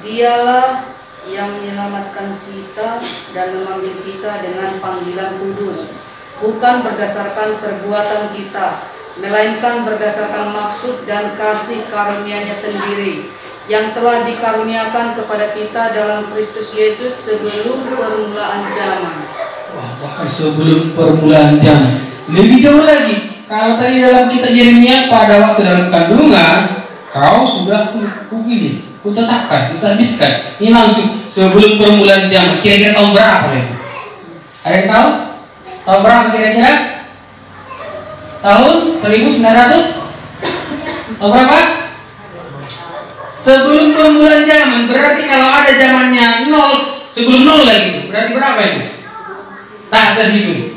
Dialah yang menyelamatkan kita dan memanggil kita dengan panggilan kudus, bukan berdasarkan perbuatan kita, melainkan berdasarkan maksud dan kasih karunia-Nya sendiri, yang telah dikaruniakan kepada kita dalam Kristus Yesus sebelum permulaan zaman. Wah, bahkan sebelum permulaan zaman. Lebih jauh lagi. Kalau tadi dalam kitab Yeremia, pada waktu dalam kandungan, kau sudah kupilih, kutetapkan, kutabiskan. Ini langsung sebelum permulaan zaman. Kira-kira tahun berapa itu? Ada yang tahu? Tahun berapa kira-kira? Tahun 1900? Tahun berapa? Sebelum permulaan zaman. Berarti kalau ada zamannya 0, sebelum 0 lagi, berarti berapa itu? Tak terhitung.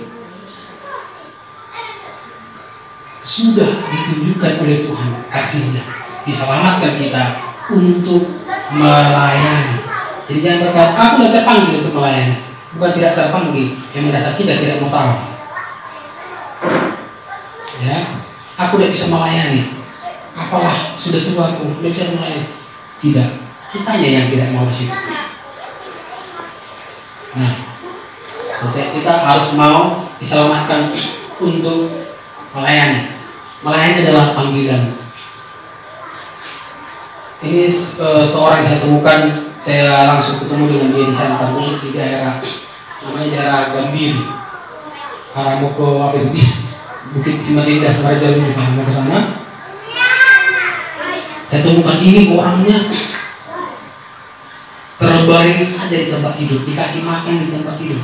Sudah ditunjukkan oleh Tuhan kasih-Nya, diselamatkan kita untuk melayani. Jadi jangan berkata, aku tidak terpanggil untuk melayani. Bukan tidak terpanggil, yang mendasar kita tidak mau tahu. Ya, aku tidak bisa melayani. Apalah, sudah tua aku, tidak bisa melayani. Tidak, kitanya yang tidak mau situ. Nah, setiap kita harus mau diselamatkan untuk melayani. Melayani adalah panggilan. Ini seorang yang saya temukan, saya langsung ketemu dengan dia di Santar di daerah namanya daerah Gambir, arah mau ke apa itu bis Bukit Simarinda Samarinda juga mau ke sana. Saya temukan ini orangnya terbaring saja di tempat tidur, dikasih makan di tempat tidur.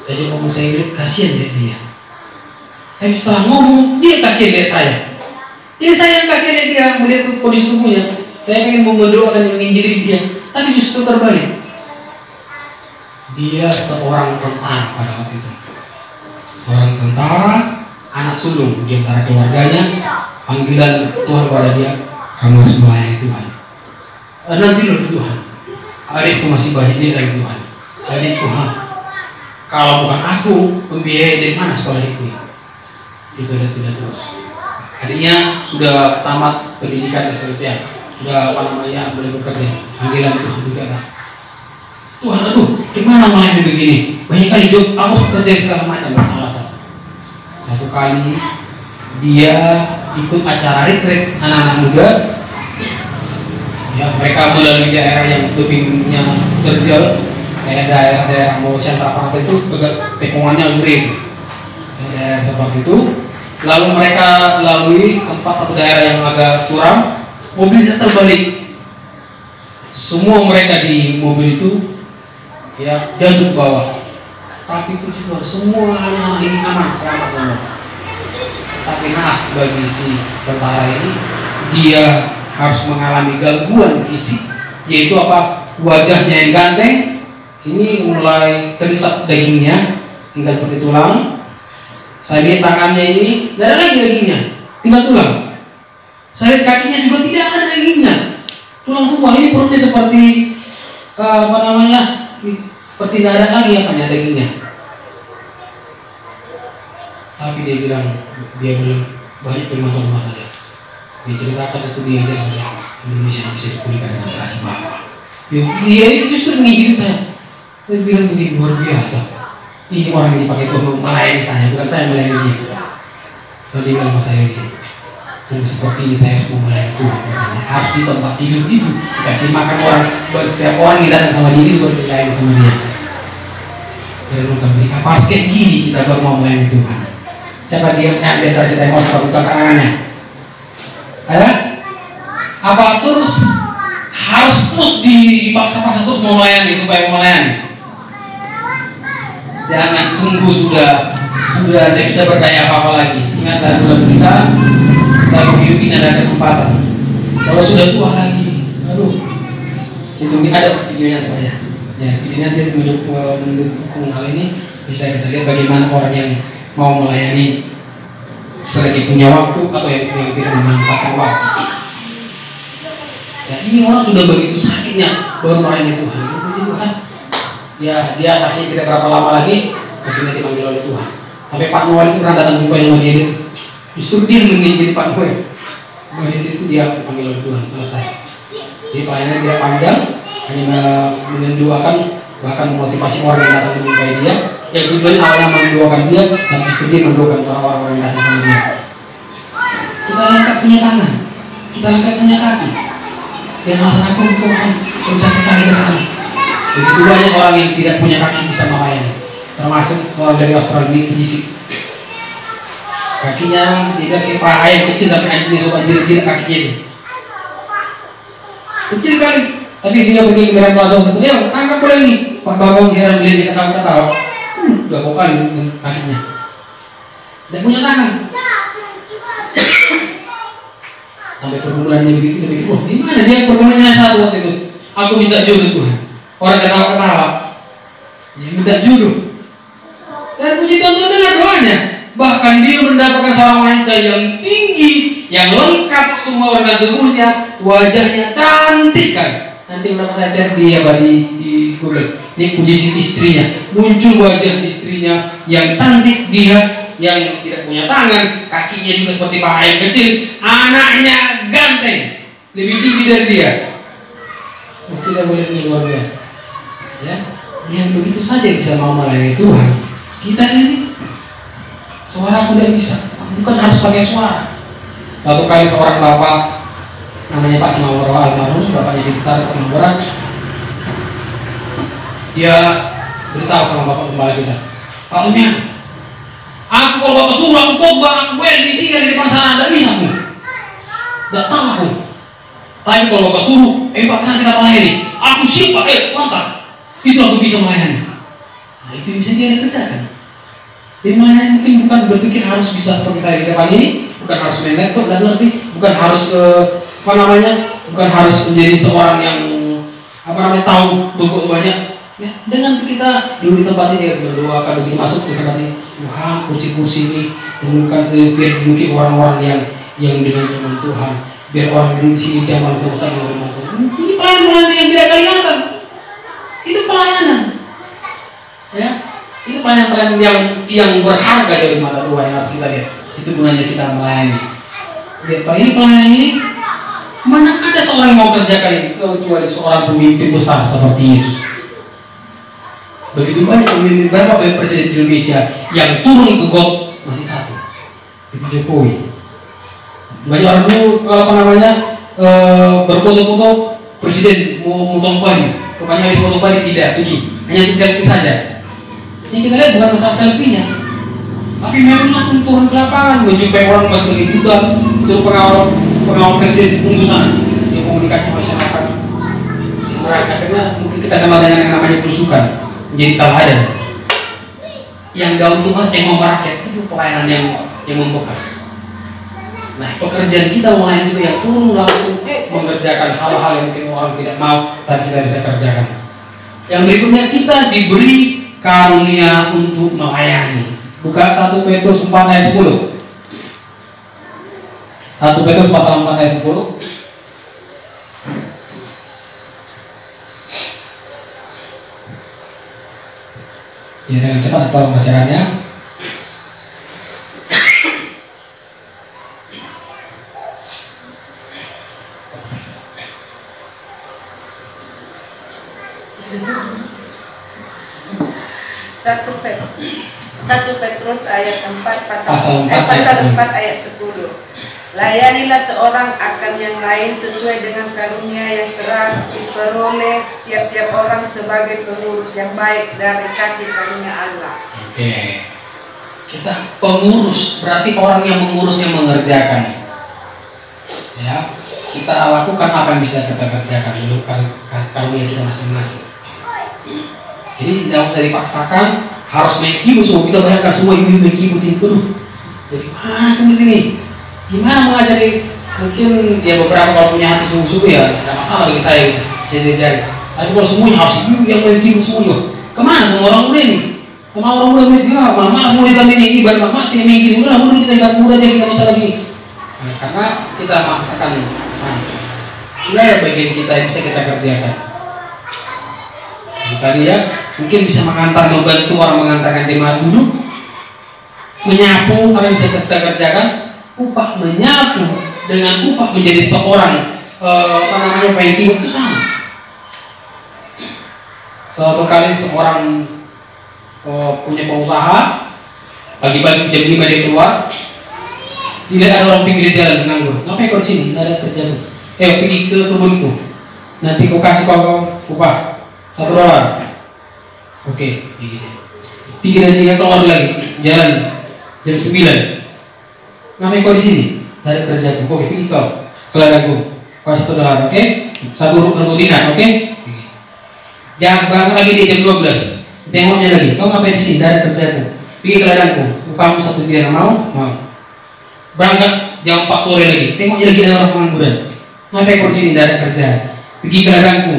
Saya ngomong, saya lihat kasihan dia. Tapi setelah ngomong, dia kasihan lihat saya. Jadi saya yang kasihan lihat dia melihat kondisi tubuhnya. Saya ingin mendoakan dan menginjili dia, tapi justru terbalik. Dia seorang tentara pada waktu itu. Seorang tentara, anak sulung di antara keluarganya. Panggilan Tuhan kepada dia, kamu harus melayani Tuhan. Nanti loh Tuhan, adikku masih banyak dia dari Tuhan. Adikku, kalau bukan aku, pembiayaan dari mana sekolah itu? Itu sudah terus. Adiknya sudah tamat pendidikan kesehatan, sudah boleh bekerja. Panggilan Tuhan juga. Tuhan, aduh, gimana melayani begini? Banyak kali job, aku kerja segala macam beralasan. Satu kali dia ikut acara retreat anak-anak muda. Ya, mereka melalui daerah yang tebingnya terjal, kayak daerah mau sentra pantai itu tekungannya lurik. Daerah seperti itu. Lalu mereka lalui tempat satu daerah yang agak curam, mobilnya terbalik. Semua mereka di mobil itu ya jatuh ke bawah. Tapi puji Tuhan, semua anak ini aman, selamat semua. Tapi naas bagi si tentara ini, dia harus mengalami gangguan fisik, yaitu apa? Wajahnya yang ganteng, ini mulai terisap dagingnya, tinggal seperti tulang. Saya lihat tangannya ini, tidak ada lagi dagingnya, tinggal tulang. Saya lihat kakinya juga tidak ada dagingnya, tulang semua. Ini perutnya seperti seperti tidak ada lagi dagingnya. Tapi dia bilang banyak firman Tuhan saja. Dia ceritakan ke studi aja Indonesia bisa dipulihkan dengan kasih Bapa. Dia justru menginjil saya. Dia bilang begini, luar biasa. Ini orang yang dipakai Tuhan melayani saya, bukan saya melayani dia. Lalu dia bilang sama saya begini, Dan seperti ini saya harus melayani Tuhan. Harus di tempat tidur itu dikasih makan orang, buat setiap orang yang datang sama dia itu buat dilayani sama dia. Dan beri apa harus kayak gini kita baru mau melayani Tuhan. Siapa dia yang antara kita mau seperti tangannya? Ada? Apa terus harus terus dipaksa-paksa terus mau melayani supaya melayani? Jangan tunggu sudah tidak bisa berdaya apa-apa lagi. Ingatlah dulu kita hidup ini ada kesempatan. Kalau sudah tua lagi, aduh, itu ada videonya Pak ya. Ya, videonya nanti mendukung hal ini bisa kita lihat bagaimana orang yang mau melayani selagi punya waktu atau yang tidak memanfaatkan waktu. Ya, ini orang sudah begitu sakitnya baru melayani Tuhan. Itu Tuhan. Ya, dia akhirnya tidak berapa lama lagi akhirnya dipanggil oleh Tuhan. Sampai Pak Noel itu pernah datang jumpa sama dia. Justru dia menginjili Pak Noel. Itu dia dipanggil oleh Tuhan, selesai. Jadi pelayanan tidak panjang, hanya mendoakan, bahkan memotivasi orang yang datang menjumpai dia. Yang tujuannya awalnya mendoakan dia, dan justru dia mendoakan orang-orang yang datang sama dia. Kita lengkap punya tangan, kita lengkap punya kaki. Dan aku Tuhan bisa kembali ke sana. Begitu banyak orang yang tidak punya kaki bisa melayani, termasuk orang dari Australia ini Jisik. Kakinya tidak kayak paha ayam kecil tapi anjingnya suka jirit-jirit kakinya itu. Kecil kali, tapi dia pergi ke Medan Plaza untuk ya angkat boleh ini. Pak Babang heran beli dia ketawa-ketawa. Gak kok kali kakinya. Tidak punya tangan. Sampai pergumulannya begitu. Loh, gimana dia pergumulannya satu waktu itu? Aku minta jodoh Tuhan. Orang ketawa-ketawa. Dia minta jodoh. Dan puji Tuhan dengar doanya. Bahkan dia mendapatkan seorang wanita yang tinggi, yang lengkap semua warna tubuhnya, wajahnya cantik kan. Nanti berapa saya cari dia di Google. Ini puji istrinya. Muncul wajah istrinya yang cantik, dia yang tidak punya tangan, kakinya juga seperti paha ayam kecil, anaknya ganteng, lebih tinggi dari dia. Oh, kita boleh luar biasa. Ya, yang begitu saja bisa mau melayani Tuhan. Kita ini suara aku tidak bisa, bukan harus pakai suara. Satu kali seorang bapak namanya Pak Simaworo almarhum, bapaknya di besar Pengembara, dia beritahu sama bapak gembala kita, Pak Umya, aku kalau bapak suruh aku khotbah, aku di sini di depan sana, tidak bisa aku, tidak tahu aku. Tapi kalau bapak suruh, Pak sana kita melayani, aku siap Pak, mantap, itu aku bisa melayani. Nah itu bisa dia kerjakan. Jadi melayani mungkin bukan berpikir harus bisa seperti saya di depan ini, bukan harus main laptop dan ngerti, bukan harus bukan harus menjadi seorang yang tahu buku banyak. Ya, dengan kita dulu di tempat ini berdoa, kalau begitu masuk ke tempat ini, Tuhan kursi-kursi ini temukan biar duduki orang-orang yang dengan firman Tuhan, biar orang duduk di sini zaman sama firman Tuhan. Ini pelayanan yang tidak kelihatan, itu pelayanan. Ya. Itu pelayanan yang berharga dari mata Tuhan yang harus kita lihat. Itu gunanya kita melayani. Lihat Pak, ini pelayanan ini mana ada seorang yang mau kerjakan ini kecuali seorang pemimpin besar seperti Yesus. Begitu banyak pemimpin, berapa banyak presiden di Indonesia yang turun ke got masih satu, itu Jokowi. Banyak orang dulu berfoto-foto presiden mau motong baju, rupanya habis potong baju tidak pergi, hanya selfie saja. Ini kita lihat bukan masalah selfie-nya, tapi memang langsung turun ke lapangan menjumpai orang bagi liputan, suruh pengawal presiden tunggu sana, yang komunikasi masyarakat. Akhirnya mungkin kita kenal dengan yang namanya belusukan, menjadi teladan. Yang daun Tuhan yang mau rakyat itu pelayanan yang membekas. Nah, pekerjaan kita melayani juga yang turun langsung mengerjakan hal-hal yang mungkin orang tidak mau dan kita bisa kerjakan. Yang berikutnya kita diberi karunia untuk melayani. Buka 1 Petrus 4 ayat 10. 1 Petrus pasal 4 ayat 10. Ya, dengan cepat atau membacakannya. Satu Petrus ayat 4 pasal 4 ayat 10. Layanilah seorang akan yang lain sesuai dengan karunia yang telah diperoleh tiap-tiap orang sebagai pengurus yang baik dari kasih karunia Allah. Oke. Kita pengurus, berarti orang yang mengurus yang mengerjakan. Ya, kita lakukan apa yang bisa kita kerjakan dulu karunia kita masing-masing. Jadi tidak usah dipaksakan harus main keyboard. Semua kita bayangkan semua ibu main keyboard itu. Jadi mana pun ini? Gimana mengajari? Mungkin ya beberapa kalau punya hati sungguh-sungguh ya tidak masalah bagi saya jari-jari. Tapi kalau semuanya harus ibu yang main keyboard semua. Kemana semua orang muda ini? Kemana orang muda ini? Ya mama muda kita main keyboard, mama dia main keyboard. Udah muda kita ingat muda aja kita masalah lagi. Nah, karena kita memaksakan sana. Ini ada bagian kita yang bisa kita kerjakan. Tadi ya, mungkin bisa mengantar, membantu orang mengantarkan jemaat duduk, menyapu, apa yang bisa kita kerjakan, upah menyapu dengan upah menjadi seorang pengkibut itu sama. Suatu kali seorang punya pengusaha, pagi-pagi jam 5 dia keluar, tidak ada orang pinggir jalan menganggur. Ngapain kau di sini? Tidak ada kerjaan. Pergi ke kebunku. Nanti kau kasih kau upah $1. Oke, begini. Pikiran dia keluar lagi, jalan jam 9. Ngapain kau di sini? Dari kerjaku. Oke, pergi kau ke ladangku. Kau $1, oke? Satu dinar, oke? Jangan bangun lagi di jam 12. Tengoknya lagi. Kau ngapain di sini? Dari kerjaku. Pergi ke ladangku. Upahmu 1 dinar, mau? Berangkat jam 4 sore lagi. Tengoknya lagi ada orang pengangguran. Ngapain kau di sini? Dari kerja. Pergi ke ladangku.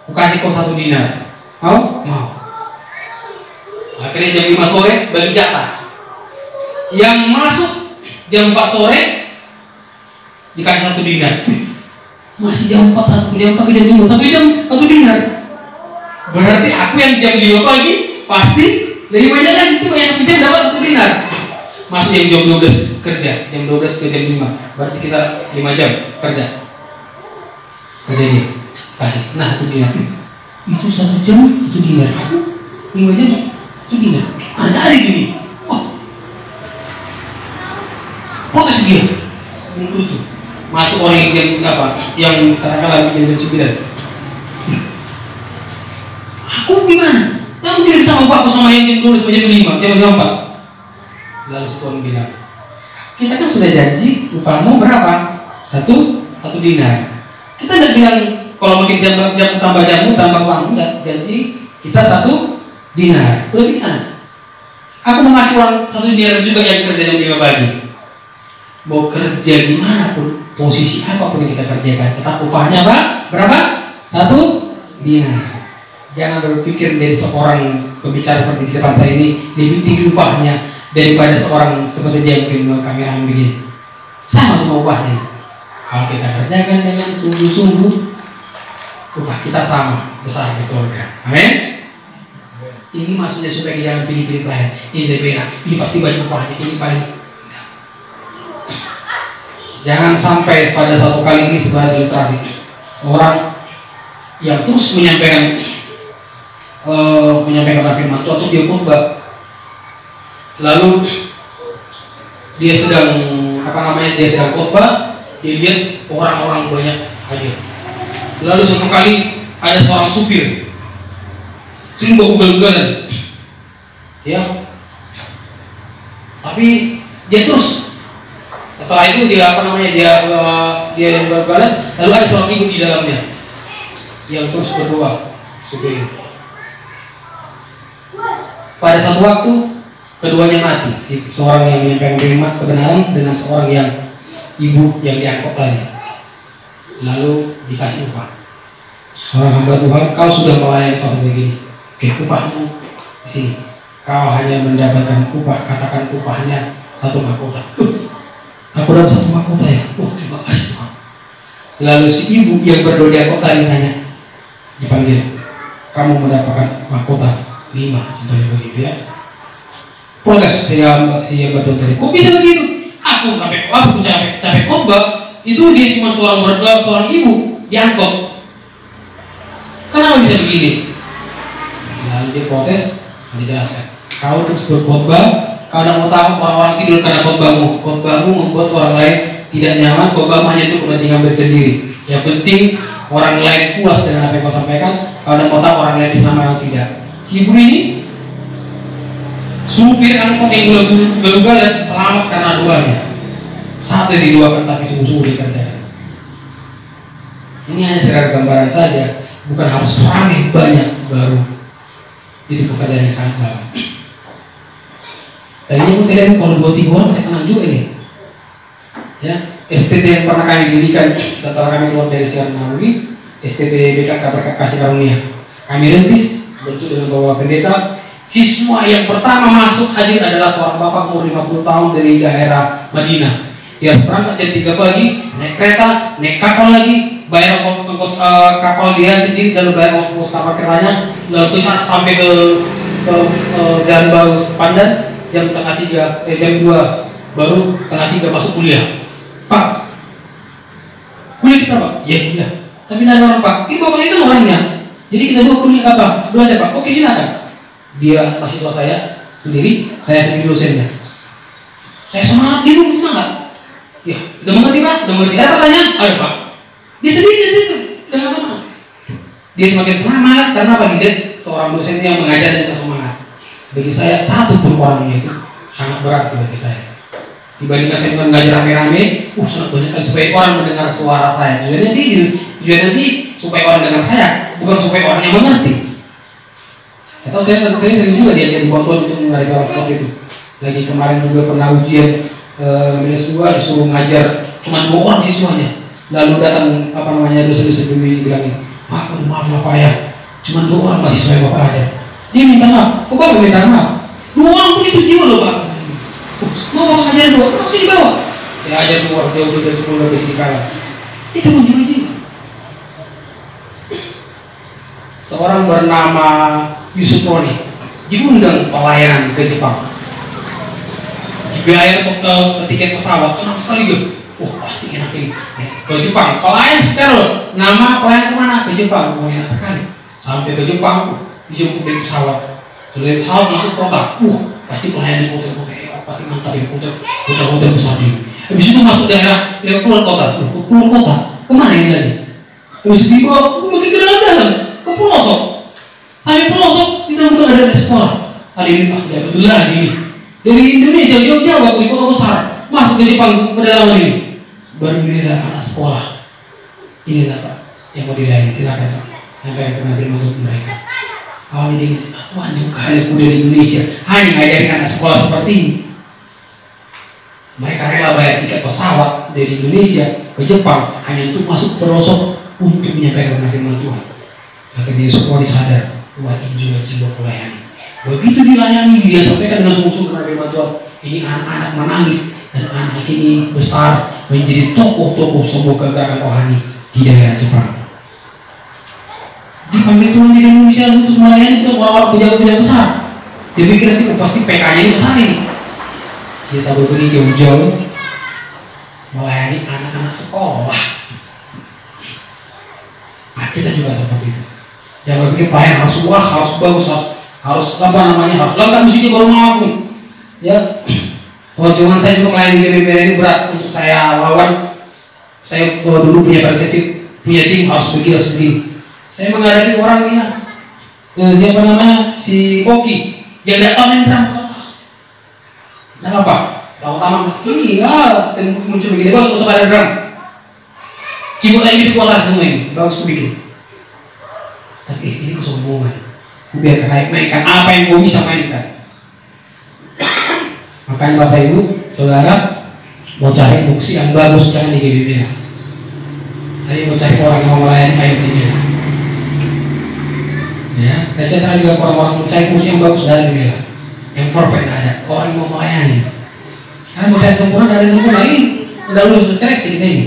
Aku kasih kau 1 dinar. Mau? Mau. Akhirnya jam 5 sore bagi jatah. Yang masuk jam 4 sore dikasih 1 dinar. Masih jam 4, jam 4 ke jam 5, 1 jam 1 dinar. Berarti aku yang jam 5 pagi pasti lebih banyak lagi. Itu yang jam dapat 1 dinar. Masuk yang jam 12 kerja, jam 12 ke jam 5, berarti sekitar 5 jam kerja. Kerja dia kasih, nah 1 dinar. Itu 1 jam 1 dinar. Aku 5 jam 1 dinar. Ada hari gini. Oh, protes dia. Itu masuk orang yang jam apa? Yang katakanlah jam 9. Aku gimana? Aku dia sama bapakku sama yang jam 12 sampai jam 5, jam 4. Lalu si tuan bilang, kita kan sudah janji upahmu berapa? 1 dinar. Kita tidak bilang kalau makin jam tambah jamu tambah uang, enggak, janji kita 1 dinar. Udah gimana? Aku mau ngasih orang 1 dinar juga yang kerja jam 5 pagi. Mau kerja gimana pun, posisi apapun yang kita kerjakan, tetap upahnya apa? Berapa? 1 dinar. Jangan berpikir dari seorang pembicara seperti di depan saya ini lebih tinggi upahnya daripada seorang seperti dia mungkin kamera yang begini. Sama upahnya. Kalau kita kerjakan dengan sungguh-sungguh, upah kita sama besar di surga. Amin. Ini maksudnya supaya kita jangan pilih-pilih klien. Ini lebih enak, ini pasti banyak upahnya, ini paling. Jangan sampai pada suatu kali ini sebagai ilustrasi seorang yang terus menyampaikan firman Tuhan, terus dia khotbah. Lalu dia sedang khotbah, dia lihat orang-orang banyak hadir. Lalu suatu kali ada seorang supir sering bawa ugal-ugalan, ya. Tapi dia terus setelah itu dia yang ugal-ugalan. Lalu ada seorang ibu di dalamnya yang terus berdoa, supir. Pada satu waktu keduanya mati, seorang yang menyampaikan firman kebenaran dengan seorang yang ibu yang diangkut tadi. Lalu dikasih upah. Seorang hamba Tuhan, kau sudah melayani kau begini. Oke, upahmu di sini. Kau hanya mendapatkan upah, katakan upahnya 1 mahkota. Aku dapat 1 mahkota ya. Terima kasih Tuhan. Lalu si ibu yang berdoa di angkot tadi tanya, dipanggil, kamu mendapatkan mahkota 5, contohnya begitu ya. Protes si yang betul tadi, kok bisa begitu? Aku capek khotbah, itu dia cuma seorang berdoa, seorang ibu diangkut. Kenapa bisa begini? Lalu dia protes, dijelaskan. Kau terus berkhotbah, kau tidak mau tahu orang-orang tidur karena khotbahmu membuat orang lain tidak nyaman, kau bangun hanya untuk kepentingan bersendiri. Yang penting orang lain puas dengan apa yang kau sampaikan. Kalau ada mau tahu orang lain sama atau tidak. Si ibu ini supir angkot yang gelugal dan selamat karena duanya. Satu diduakan tapi sungguh-sungguh dikerjakan. Ini hanya sekedar gambaran saja, bukan harus ramai banyak baru. Itu pekerjaan yang sangat lama. Tadinya pun saya lihat kalau 2-3 orang saya senang juga ini. Ya, STT yang pernah kami dirikan setelah kami keluar dari Siaran Nawawi, STT BKK Kasih Karunia. Kami rintis bentuk dengan bawa pendeta. Siswa yang pertama masuk hadir adalah seorang bapak umur 50 tahun dari daerah Madinah. Dia berangkat jam 3 pagi, naik kereta, naik kapal lagi, bayar ongkos kapal dia sendiri, lalu bayar ongkos kapal keretanya, lalu sampai ke Jalan Baru Pandan jam 2:30, jam 2 baru 2:30 masuk kuliah. Pak, kuliah kita Pak? Iya kuliah. Tapi nanya orang Pak, ini bapaknya kan orangnya. Jadi kita dua kuliah apa? Belajar Pak. Oke silakan. Dia mahasiswa saya sendiri, saya sendiri dosennya. Saya semangat, dia belum semangat. Ya, udah mengerti Pak? Udah mengerti? Ada pertanyaan? Ada Pak. Dia sendiri itu dengan semangat. Dia semakin semangat karena bagi dia seorang dosen yang mengajar dan semangat. Bagi saya satu pun orangnya itu sangat berat bagi saya. Dibandingkan saya mengajar rame-rame, sangat banyak kali supaya orang mendengar suara saya. Tujuan nanti supaya orang dengar saya, bukan supaya orang yang mengerti. Atau saya sering juga diajari botol untuk mengajar orang seperti itu. Lagi kemarin juga pernah ujian -2 disuruh ngajar cuma 2 orang siswanya. Lalu datang dosen-dosen pembimbing bilangin, Pak, maaf lah Pak ya, cuma 2 orang mahasiswa yang Bapak ajar. Dia minta maaf, kok Bapak minta maaf? 2 orang pun itu jiwa loh Pak. Mau Bapak ngajarin 2 orang, sih dibawa. Ya ajar 2 orang, jauh dari 10 dari sini kalah. Itu pun jiwa. Seorang bernama Yusuf Roni diundang pelayanan ke Jepang. Dibayar tiket pesawat, senang sekali gitu. Pasti enak ini. Ke Jepang, pelayan sekarang nama pelayan kemana? Ke Jepang, enak sekali. Sampai ke Jepang, dijemput dari pesawat. Dari pesawat masuk kota, pasti pelayan di hotel-hotel, pasti mantap di hotel besar ini. Habis itu masuk daerah, keluar kota, kemana ini tadi? Habis itu makin dalam, ke pelosok. Sampai pelosok, kita bukan ada sekolah. Hari ini, betul lah ini. Dari Indonesia, jauh-jauh, di kota besar, masuk ke Jepang, ke pedalaman ini. Baru dilihat anak sekolah. Inilah Pak, yang mau dilayani, silakan Pak. Yang kalian pernah terima untuk mereka. Awalnya dia ingin, hanya kuda di Indonesia, hanya ngajarin anak sekolah seperti ini. Mereka rela bayar tiket pesawat dari Indonesia ke Jepang hanya untuk masuk pelosok untuk menyampaikan firman Tuhan. Akhirnya semua disadar, ini juga sebuah pelayanan. Begitu dilayani, dia sampaikan dengan sungguh-sungguh karena firman Tuhan. Ini anak-anak menangis dan anak ini besar menjadi tokoh-tokoh sebuah kegagalan rohani di daerah Jepang. Dipanggil Tuhan di Indonesia untuk melayani untuk orang-orang pejabat-pejabat besar. Dia pikir nanti pasti PK-nya ini besar ini. Dia tahu begini jauh-jauh melayani anak-anak sekolah. Nah, kita juga seperti itu. Jangan berpikir pelayan harus harus bagus, harus lengkap musiknya baru mau aku. Ya, perjuangan saya juga melayani di GBPR ini berat untuk saya lawan. Saya dulu punya persepsi, punya tim harus begini. Saya menghadapi orang siapa namanya si Koki yang datang main drum. Nah apa? Tahu-tahu ini muncul begini bagus usah ada drum. Keyboard lagi sekuat semua ini bagus aku bikin. Tapi ini kesombongan. Aku biar kakak mainkan apa yang kau bisa mainkan. Makanya Bapak Ibu, Saudara mau cari bukti yang bagus jangan di GBB. Tapi mau cari orang yang mau melayani kayak begini. Ya, saya cerita juga orang-orang mencari kursi yang bagus dari Mela, yang perfect ada, orang yang mau melayani. Karena mau cari sempurna, gak ada sempurna ini, udah lulus seleksi kita ini.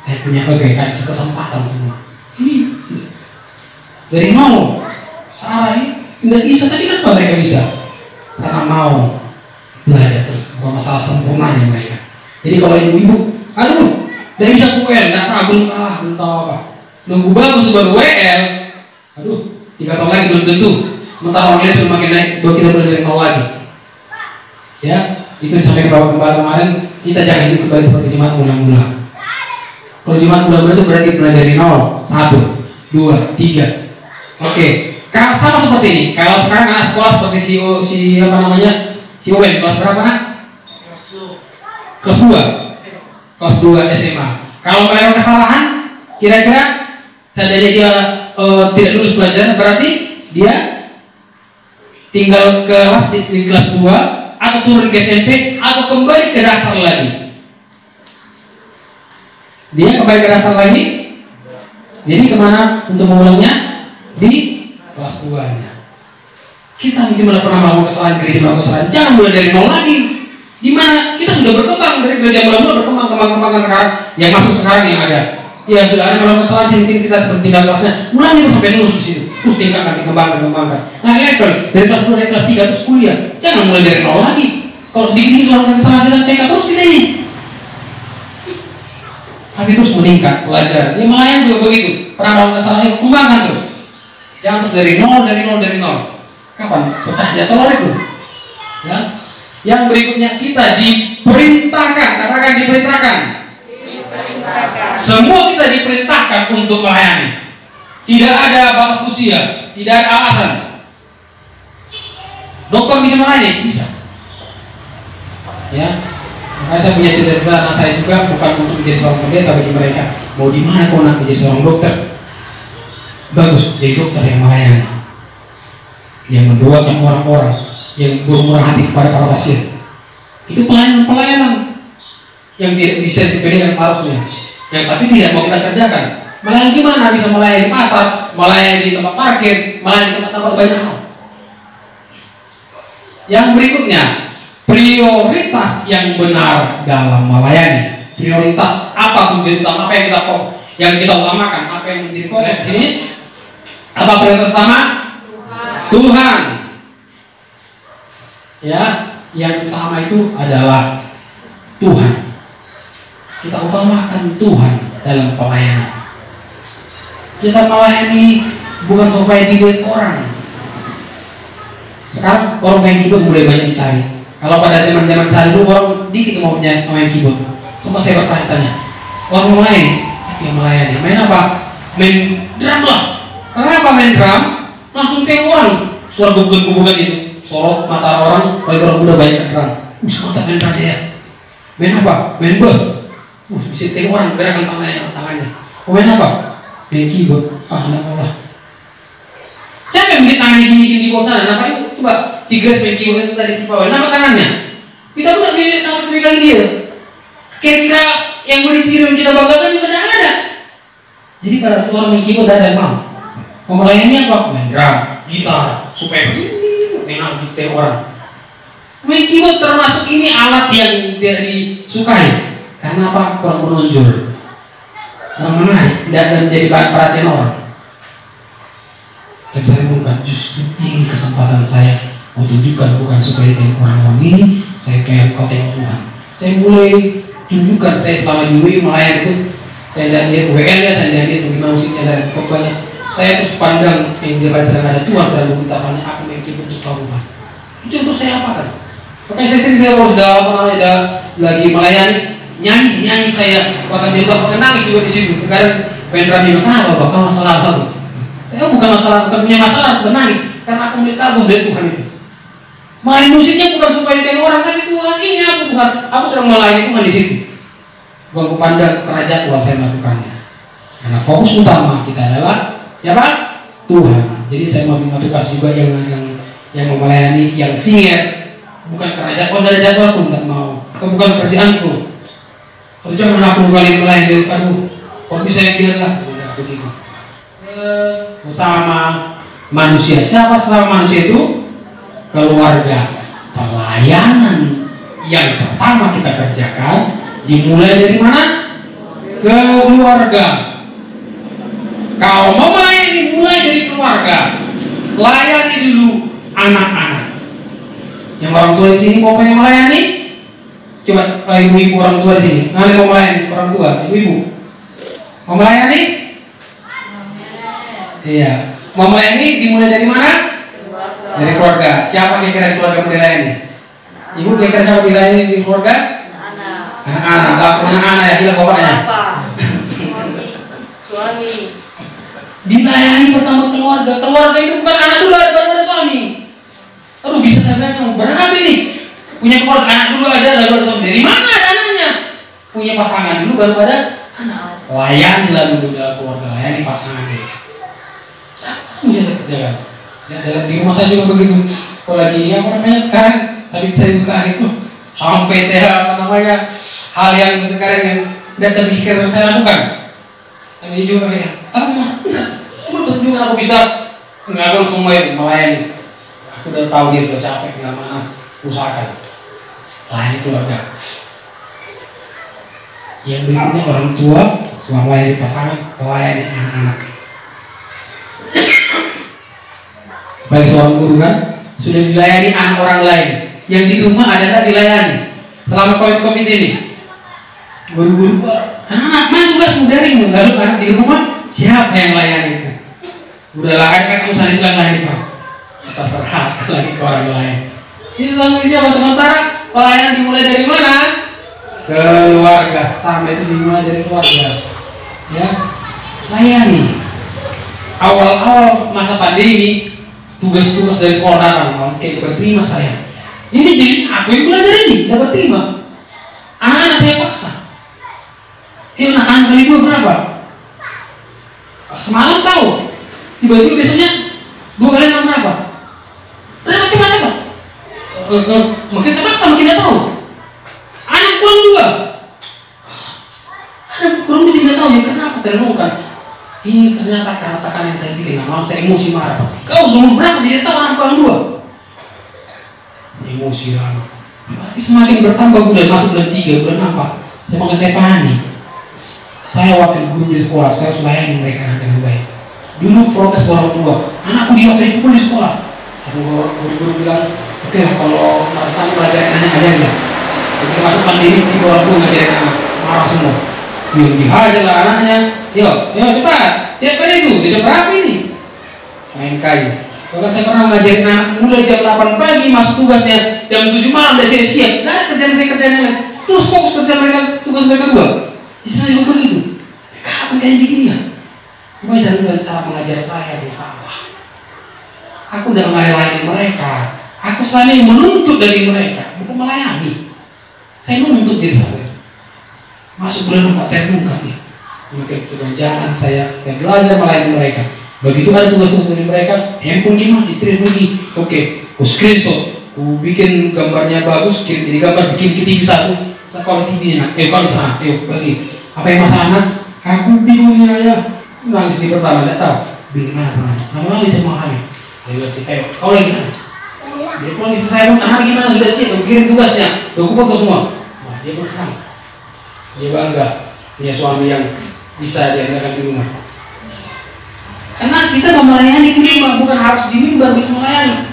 Saya punya kasih kesempatan semua. Ini dari mau, Sarah ini tidak bisa, tapi kenapa mereka bisa? Karena mau belajar terus, bukan masalah sempurnanya mereka. Jadi kalau ibu-ibu, tidak bisa WL, nggak tahu, belum tahu apa. Nunggu bagus baru WL, 3 tahun lagi belum tentu. Sementara orang sudah makin naik, kita belajar dari nol lagi. Ya, itu disampaikan Bapak Gembala kemarin. Kita jangan hidup kembali seperti jemaat mula-mula. Kalau jemaat mula-mula itu berarti mulai dari 0, 1, 2, 3. Oke, kalau sama seperti ini. Kalau sekarang anak sekolah seperti si Owen, kelas berapa nak? Kelas 2. Kelas 2 SMA. Kalau melakukan kesalahan, kira-kira seandainya dia tidak lulus pelajaran, berarti dia tinggal kelas di kelas 2 atau turun ke SMP atau kembali ke dasar lagi. Dia kembali ke dasar lagi. Jadi kemana untuk mengulangnya? Di kelas 2-nya. Kita mungkin pernah melakukan kesalahan, gereja melakukan kesalahan. Jangan mulai dari 0 lagi. Di mana kita sudah berkembang dari gereja mula-mula berkembang sekarang. Yang masuk sekarang yang ada. Ya sudah ada melakukan kesalahan, mungkin kita seperti tinggal kelasnya. Ulangi terus sampai lulus di situ. Terus tingkatkan, dikembangkan. Nah, level dari kelas 2 dari kelas 3 terus kuliah. Jangan mulai dari 0 lagi. Kalau sedikit melakukan kesalahan kita TK terus kita ini. Tapi terus meningkat pelajaran. Ya melayani juga begitu. Pernah melakukan kesalahan, kembangkan terus. Jangan terus dari 0. Kapan pecahnya telur itu? Ya. Yang berikutnya kita diperintahkan. Katakan diperintahkan. Semua kita diperintahkan untuk melayani. Tidak ada batas usia, tidak ada alasan. Dokter bisa melayani, bisa. Ya, makanya saya punya cita-cita anak saya juga bukan untuk menjadi seorang pendeta bagi mereka. Mau di mana kau nak menjadi seorang dokter? Bagus jadi dokter yang melayani, yang mendoakan orang-orang, yang bermurah hati kepada para pasien. Itu pelayanan yang tidak bisa dipilih seharusnya. Yang tapi tidak mau kita kerjakan. Melayani gimana? Bisa melayani di pasar, melayani di tempat parkir, melayani di tempat banyak hal. Yang berikutnya, prioritas yang benar dalam melayani. Prioritas apa tujuan utama, apa yang kita utamakan, apa yang menjadi fokus ini? Apa prioritas utama? Tuhan. Ya, yang utama itu adalah Tuhan. Kita utamakan Tuhan dalam pelayanan. Kita melayani bukan supaya dilihat orang. Sekarang orang main keyboard mulai banyak dicari. Kalau pada zaman saya dulu orang dikit mau main keyboard. Cuma saya bertanya-tanya, orang melayani, main apa? Main drum lah. Kenapa main drum? Langsung kayak orang suara gugun-gugugan itu, sorot mata orang. Kalau orang udah banyak drum, mantap main drum ya. Main apa? Main bass. Bisa tengok orang gerakan tangannya. Main apa? Main keyboard. Anak Allah. Siapa yang beli tangannya gini-gini di bawah sana? Nampak itu? Coba si Grace main keyboard itu tadi si Paul. Nampak tangannya? Kita udah lihat tangan pegang dia. Kira-kira yang boleh ditiru kita banggakan juga tidak ada. Jadi kalau orang main keyboard ada yang mau. Melayani apa? Main drum, gitar, supaya enak ditiru orang. Main keyboard termasuk ini alat yang tidak disukai. Karena apa? Kurang menonjol. Orang menarik, tidak menjadi bahan perhatian orang. Dan saya bukan justru ini kesempatan saya mau tunjukkan bukan supaya tengok orang ini, saya kayak kau tengok Tuhan. Saya mulai tunjukkan saya selama di UI melayani itu, saya lihat dia WL ya, saya lihat dia sebagaimana musiknya dan khotbahnya. Saya terus pandang yang dia baca ada Tuhan, saya minta banyak aku memiliki untuk Tuhan. Itu yang terus saya apakan. Makanya saya sendiri kalau sudah lagi melayani. Nyanyi saya bahkan dia bahkan nangis juga di situ. Kadang pengen bilang kenapa bapak masalah apa? Bukan masalah, bukan punya masalah sudah nangis karena aku melihat kagum dari Tuhan itu. Main musiknya bukan supaya ditengok orang, tapi Tuhan ini aku sedang melayani Tuhan di situ. Bukan aku pandang kerajaan Tuhan saya melakukannya. Karena fokus utama kita adalah siapa? Tuhan. Jadi saya mau tugas juga yang melayani, yang singer, bukan kerajaan. Kalau ada jadwal pun tidak mau. Bukan kerjaanku. Kalau jangan aku kali melayani dari kamu, kok bisa yang biarlah begitu. Sama manusia. Siapa selama manusia itu? Keluarga. Pelayanan yang pertama kita kerjakan dimulai dari mana? Keluarga. Kalau mau melayani mulai dari keluarga. Layani dulu anak-anak. Yang orang tua di sini mau pengen melayani? Coba ibu-ibu orang tua di sini. Mana mau melayani orang tua? Ibu-ibu mau melayani? Iya. Mau melayani dimulai dari mana? Dari keluarga. Siapa kira-kira keluarga melayani? Ibu kira-kira siapa melayani di keluarga? Anak-anak, langsung anak-anak ya, bilang bapaknya. Bapak, suami. Dilayani pertama keluarga. Keluarga itu bukan anak dulu, baru ada suami. Aduh, bisa saya bayangkan berapa ini? Punya keluarga anak dulu ada, baru ada suami. Dari mana ada anaknya? Punya pasangan dulu, baru ada anak. Layanilah dulu dalam keluarga, layani pasangan itu. Kamu jangan kerjakan. Ya, dalam di rumah saya juga begitu. Kalau lagi apa namanya sekarang, tapi saya buka itu sampai saya apa namanya hal yang sekarang yang tidak terpikir saya lakukan. Tapi juga kayak, enggak, betul juga aku bisa mengatur semua itu melayani. Aku udah tahu dia udah capek, nggak mana usahakan layani keluarga. Yang berikutnya orang tua, semua melayani pasangan, melayani anak-anak. Bagi seorang guru kan sudah dilayani anak orang lain, yang di rumah adalah dilayani. Selama komite ini, guru-guru, anak-anak mana tugasmu daring, lalu anak di rumah siapa yang layani itu? Udahlah kan kamu sendiri yang layani pak. Kita serahkan lagi ke orang lain. Itu tanggung jawab. Sementara pelayanan dimulai dari mana? Keluarga. Sampai itu dimulai dari keluarga. Ya, layani. Awal-awal masa pandemi, tugas-tugas dari sekolah datang, kayak dapat terima saya. Ini jadi aku yang belajar ini dapat terima. Anak-anak saya paksa. Anak-anak kali dua berapa? Semalam tahu. Tiba-tiba besoknya 2 kali 6 berapa? Ada macam-macam pak. Mungkin saya maksa, mungkin tidak tahu. Anak kurang 2. Anak kurang 2 tidak tahu ya kenapa saya lakukan. Ini ternyata karena tekanan yang saya bikin. Lama saya emosi marah. Kau umur berapa tidak tahu anak kurang 2. Emosi lama. Tapi semakin bertambah bulan masuk bulan 3, bulan apa? Saya pahami. Saya wakil guru di sekolah, saya harus layani mereka dengan baik. Dulu protes orang tua, anakku dipukul di sekolah. Guru bilang, oke lah kalau sama belajar anak aja lah. Ketika masuk pandemi, di orang tua ngajarin anak, marah semua. Dihajar lah anaknya, yo cepat, siapkan itu, di jam berapa ini? Main kayu. Kalau saya pernah ngajarin anak mulai jam 8 pagi masuk tugasnya, jam 7 malam udah siap. Gak ada kerjaan saya kerjaan yang lain. Terus fokus kerja mereka, tugas mereka dua. Istilahnya begitu. Kapan kalian begini ya? Cuma dengan cara mengajar saya yang salah. Aku udah melayani mereka. Aku selama yang menuntut dari mereka, bukan melayani. Saya menuntut diri saya. Masuk bulan 4 saya buka ya. Semakin jangan saya belajar melayani mereka. Begitu ada tugas-tugas dari mereka, handphone gimana, istri pergi. Oke, aku screenshot, aku bikin gambarnya bagus, kirim jadi gambar, bikin ke TV satu. Sekolah TV enak, kalau di sana, bagi. Apa yang masalah? Aku bingungnya ya. Nangis di pertama, tidak tahu. Bingung mana teman? Lama-lama bisa memahami. Ayo, kau lagi mana? Dia pulang istri saya pun, anak gimana sudah siap, aku kirim tugasnya, aku foto semua. Wah, dia bersenang. Dia bangga punya suami yang bisa diandalkan di rumah. Karena kita melayani di rumah, bukan harus di mimbar bisa melayani.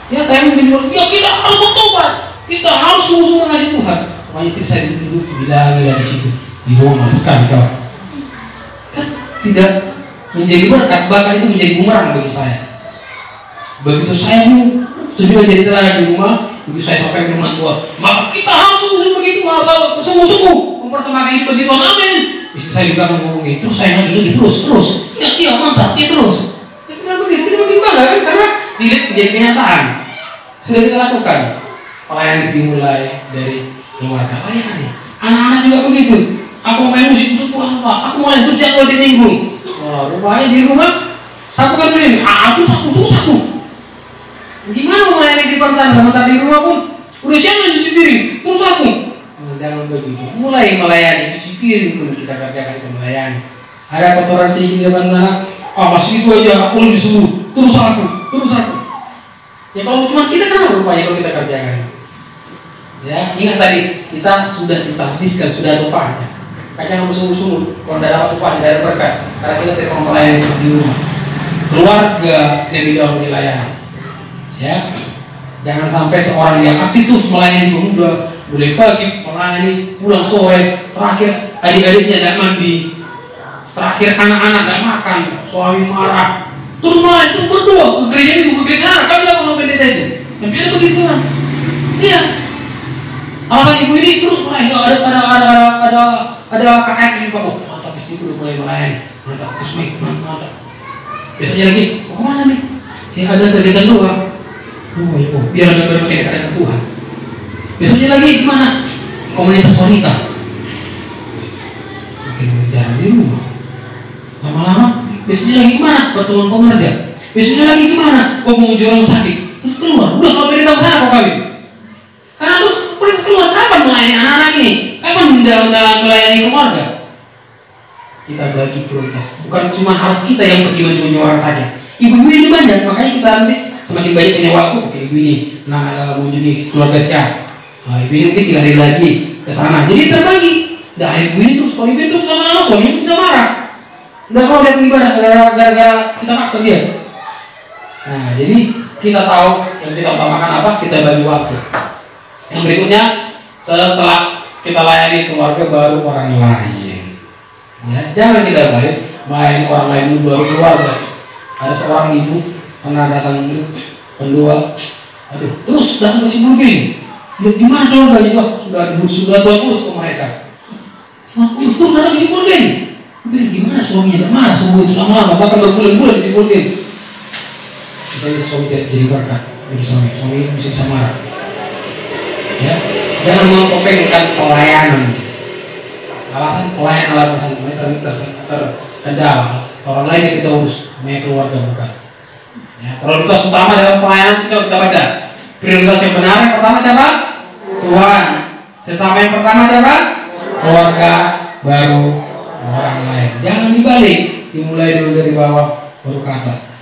Ya saya mungkin ya kita harus bertobat, kita harus sungguh-sungguh ngasih Tuhan. Makanya istri saya duduk bilang di situ, di rumah sekali kau. Tidak menjadi berkat, bahkan itu menjadi bumerang bagi saya. Begitu saya pun tujuan jadi teladan di rumah, begitu saya sampai ke rumah tua, maka kita harus sungguh begitu, sungguh-sungguh mempersembahkan hidup bagi Tuhan. Amin. Istri saya juga ngomong gitu, terus saya lagi terus, iya mantap, terus. Kita begitu, kita bagaimana kan? Karena dilihat menjadi kenyataan. Sudah kita lakukan. Pelayanan dimulai dari keluarga. Pelayanan. Anak-anak juga begitu. Aku main musik untuk Tuhan Pak. Aku mulai terus tiap kali di minggu. Wah, rupanya di rumah satu kan beli. Aku satu. Gimana melayani di persan? Sementara di rumah pun udah siapa yang cuci piring? Terus aku. Jangan begitu. Mulai melayani cuci piring pun kita kerjakan itu melayani. Ada kotoran sedikit di depan anak. Masih itu aja. Aku lebih suruh. Terus aku. Ya kalau cuma kita kan rupanya kalau kita kerjakan. Ya ingat tadi kita sudah ditahbiskan, sudah ada upahnya. Kacang bersungguh-sungguh, kalau tidak dapat upah, tidak ada berkat. Karena kita tidak mau melayani di rumah. Keluarga yang di dalam layanan. Ya, jangan sampai seorang yang aktif terus melayani pemuda, mulai pagi melayani, pulang sore, terakhir adik-adiknya tidak mandi, terakhir anak-anak tidak makan, suami marah, terus melayani, terus berdoa ke gereja itu, ke gereja sana, kami lakukan pendeta itu. Yang ada begitu kan? Iya. Alasan ibu ini terus mulai ada kakak ini Pak. Mantap, istriku udah mulai melayani. Mantap, terus mantap. Biasanya lagi, kemana nih? Ya ada kegiatan doa. Biar ada makin dekat dengan Tuhan. Biasanya lagi gimana? Komunitas wanita. Makin jarang di rumah. Lama-lama, biasanya lagi gimana? Pertemuan pengerja. Biasanya lagi gimana? Mengunjungi orang sakit. Terus keluar, udah sampai di tahun sana kok kawin. Karena terus keluar kapan melayani anak-anak ini? Kapan dalam melayani keluarga? Kita bagi prioritas. Bukan cuma harus kita yang pergi mengunjungi orang sakit. Ibu-ibu ini banyak, makanya kita nanti semakin banyak punya waktu. Oke, ibu ini mengunjungi keluarga sehat. Nah, ibu ini mungkin 3 hari lagi ke sana. Jadi terbagi. Nah, ibu ini terus, kalau ibu itu terus lama-lama suaminya bisa marah. Udah kalau lihat ibadah gara-gara kita maksa dia. Nah, jadi kita tahu yang kita utamakan apa, kita bagi waktu. Yang berikutnya, setelah kita layani keluarga baru orang lain. Ya, jangan kita melayani orang lain dulu baru keluarga. Ada seorang ibu pernah datang dulu pendua, terus datang ke Simpul gini. Lihat gimana keluarganya, wah sudah Tuhan urus ke mereka. Terus datang ke Simpul gini. Gimana suaminya tak marah, suami itu lama-lama bahkan berbulan-bulan di Simpul gini. Kita lihat suami tidak jadi berkat bagi suami bisa marah. Ya, jangan mengopengkan pelayanan. Alasan pelayanan alasan mereka terkendala. Orang lain yang kita urus, namanya keluarga bukan. Ya, prioritas utama dalam pelayanan kita baca. Prioritas yang benar yang pertama siapa? Tuhan. Sesama yang pertama siapa? Keluarga, baru orang lain. Jangan dibalik, dimulai dulu dari bawah baru ke atas.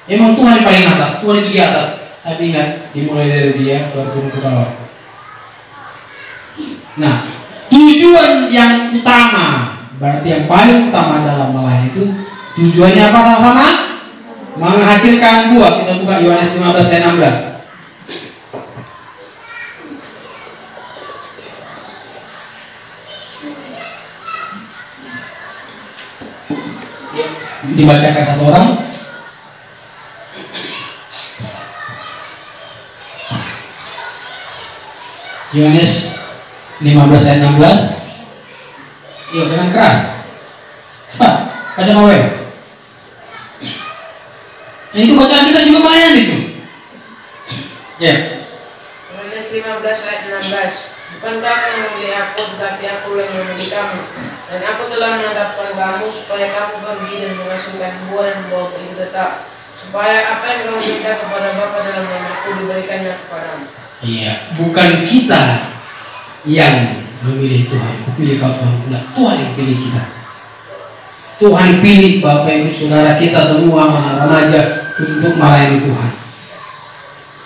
Emang Tuhan yang paling atas, Tuhan itu di atas. Tapi ingat, dimulai dari dia baru turun ke bawah. Nah, tujuan yang utama, berarti yang paling utama dalam melayani itu tujuannya apa sama-sama? Menghasilkan buah. Kita buka Yohanes 15 ayat 16. Dibacakan satu orang. Yohanes 15 ayat 16. Yuk dengan keras. Cepat, baca mau. Nah, itu bacaan kita juga lumayan itu. Ya. Yohanes 15 ayat 16. Bukan kamu yang memilih aku, tetapi aku yang memilih kamu. Dan aku telah menetapkan kamu supaya kamu pergi dan menghasilkan buah dan buah itu tetap. Supaya apa yang kamu minta kepada Bapa dalam nama-Ku diberikannya kepadamu. Iya, bukan kita yang memilih Tuhan. Pilih kau Tuhan. Nah, Tuhan yang pilih kita. Tuhan pilih Bapak Ibu Saudara kita semua remaja untuk melayani Tuhan.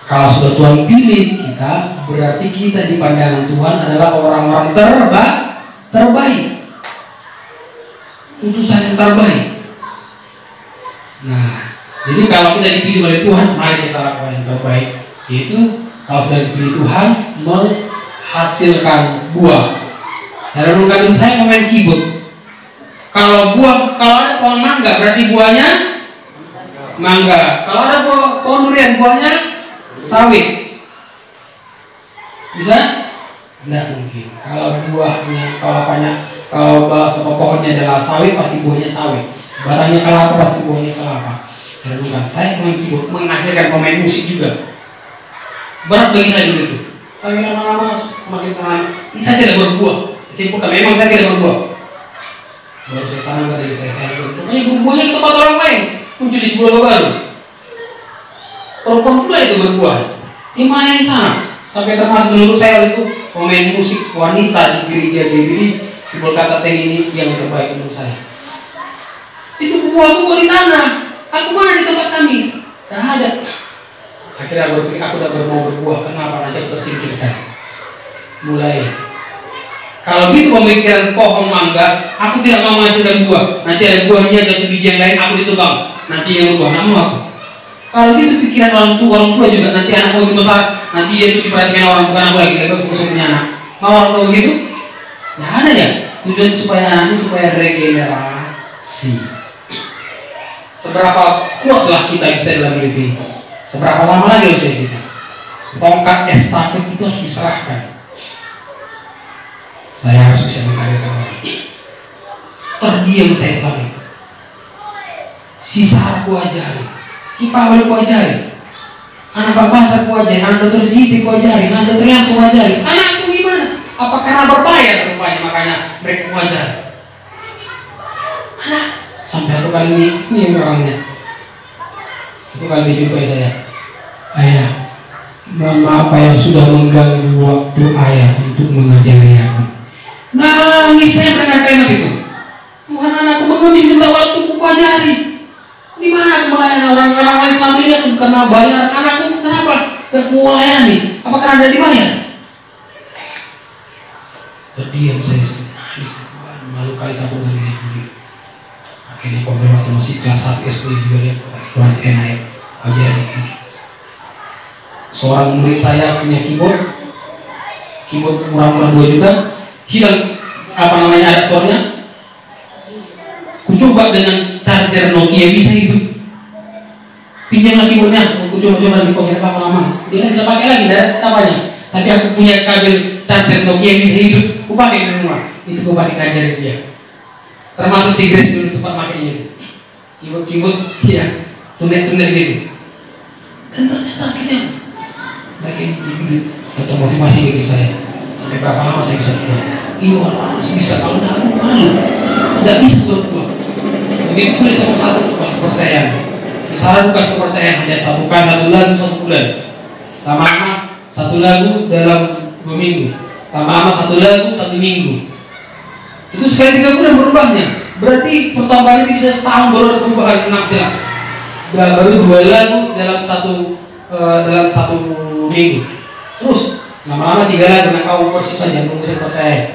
Kalau sudah Tuhan pilih kita, berarti kita di pandangan Tuhan adalah orang-orang terbaik. Utusan yang terbaik. Nah, jadi kalau kita dipilih oleh Tuhan, mari kita lakukan yang terbaik. Yaitu kalau sudah dipilih Tuhan, menghasilkan buah. Saya renungkan dulu, saya main keyboard. Kalau ada pohon mangga, berarti buahnya mangga. Kalau ada pohon durian, buahnya sawit. Bisa? Tidak mungkin. Kalau buahnya, kalau pohonnya adalah sawit, pasti buahnya sawit. Barangnya kelapa, pasti buahnya kelapa. Saya renungkan, saya main keyboard, menghasilkan pemain musik juga. Berat bagi saya dulu itu. Tapi lama-lama makin tenang, saya tidak berbuah. Simpulkan, memang saya tidak berbuah. Baru saya tanam dari saya itu. Pokoknya buahnya ke tempat orang lain, muncul di sebuah baru. Perempuan pula itu berbuah. Di mana di sana? Sampai termasuk menurut saya waktu itu pemain musik wanita di gereja GBI Simpul Kata Teng ini yang terbaik menurut saya. Itu buah di sana. Aku mana di tempat kami? Tidak ada. Akhirnya aku berpikir aku tidak mau berbuah. Kenapa? Nanti aku tersingkirkan. Mulai. Kalau gitu pemikiran pohon mangga, aku tidak mau menghasilkan buah. Nanti ada buahnya jatuh biji yang lain, aku ditebang. Nanti yang berbuah, namun aku. Kalau gitu pikiran orang tua juga, nanti anak mau besar, nanti dia itu diperhatikan orang, bukan aku lagi, lebih fokus punya anak. Mau orang tua begitu? Nah ada ya. Tujuan supaya anaknya supaya regenerasi. Seberapa kuatlah kita bisa dalam hidup ini? Seberapa lama lagi usia kita? Tongkat estafet itu harus diserahkan. Saya harus bisa menghadirkan orang. Terdiam saya selama itu. Si Sarah ku ajari, si Paul ku ajari, anak Pak Basar ku ajari, anak Dokter Siti ku ajari, anak Dokter Yang ku ajari. Anakku gimana? Apa karena berbayar rupanya makanya mereka ku ajari? Anak sampai satu kali ini orangnya. Itu kali dijumpai saya. Ayah, mohon maaf ayah sudah mengganggu waktu ayah untuk mengajari aku. Nangis saya mendengar kalimat itu. Tuhan, anakku mengemis minta waktu ku ajari. Di mana aku melayani orang-orang lain selama ini aku karena bayar. Anakku kenapa gak mau layani? Apakah ada dibayar? Terdiam saya nangis. Malu kali satu dari dia. Akhirnya pembeli waktu masih kelas 1 SD juga dia perhatian ayah ajari. Seorang murid saya punya keyboard murah-murah 2 juta, hilang adaptornya. Ku coba dengan charger Nokia bisa hidup. Pinjam lagi keyboardnya, aku coba lagi kok lama-lama. Dia tidak pakai lagi, tidak ada apanya. Tapi aku punya kabel charger Nokia bisa hidup, ku pakai di rumah. Itu ku pakai ngajarin dia. Termasuk si Grace dulu sempat makainya itu. Keyboard, ya, tunet gitu. Dan ternyata akhirnya atau motivasi bagi saya. Sampai berapa lama saya bisa keluar? Ini orang bisa, kalau tidak aku malu, tidak bisa keluar. Jadi boleh satu kasih kepercayaan. Salah kasih kepercayaan hanya satu lagu 1 bulan. Lama-lama 1 lagu dalam 2 minggu. Lama-lama 1 lagu 1 minggu. Itu sekali 3 bulan berubahnya. Berarti pertambahannya bisa setahun baru perubahan enak jelas. Baru 2 lagu dalam satu minggu. Terus lama-lama 3 lagu, nah kau persis saja menunggu saya percaya.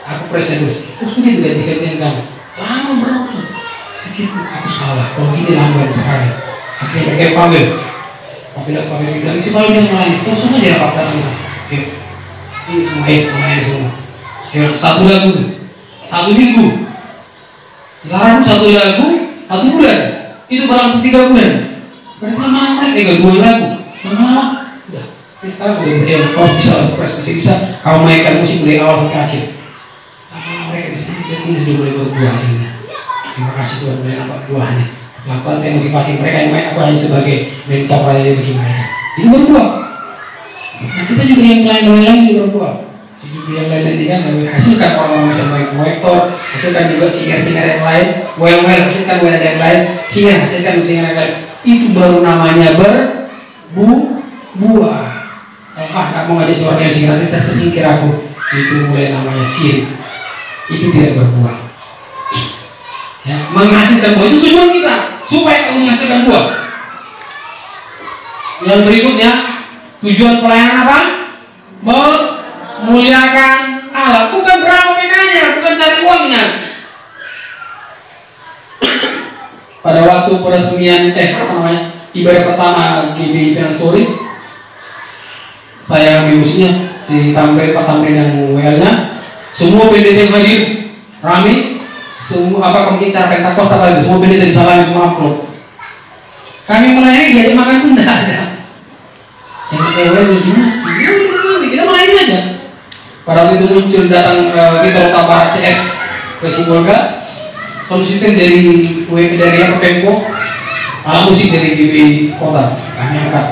Aku presiden terus begitu ganti-gantian kamu. Lama berapa? Begitu aku salah. Kalau gini lamban sekali. Akhirnya pakai panggil bilang si Paul yang lain. Terus semua dia dapat kata. Ini semua mulai semua. 1 lagu, 1 minggu. Sekarang 1 lagu 1 bulan. Itu berlangsung 3 bulan. Lama-lama mereka 2 lagu. Lama-lama udah. Terus sekarang udah kau bisa bisa kau mainkan musik dari awal sampai akhir. Mereka bisa ini sudah mulai berbuah sini. Terima kasih Tuhan mulai nampak buahnya. Lakukan saya motivasi mereka yang main, aku hanya sebagai mentor aja bagi mereka. Ini berbuah. Nah, kita juga yang lain-lain juga berbuah. Juga yang lain-lain juga hasilkan orang bisa main proyektor, hasilkan juga singer-singer yang lain, well hasilkan well yang lain, singer hasilkan singer yang lain. Itu baru namanya berbuah. Nggak mau ngajak seorang yang singer nanti saya singkir aku. Itu mulai namanya sirik. Itu tidak berbuah. Ya, menghasilkan buah itu tujuan kita supaya kamu menghasilkan buah. Yang berikutnya tujuan pelayanan apa? Memuliakan Allah. Bukan berapa penanya, bukan cari uangnya. Pada waktu peresmian ibadah pertama GBI Penang Sore, saya mengurusnya si Pak Tamrin yang WL-nya. Semua pendeta yang hadir rame, semua mungkin cara Pentakosta lagi, semua pendeta disalahin, semua upload. Kami melayani diajak makan pun tidak ada. Yang cewek gimana? Kita melayani aja. Pada waktu itu muncul datang kita Rota CS ke Sibolga, solusiten dari Pemko, alat musik dari GB Kota. Kami angkat.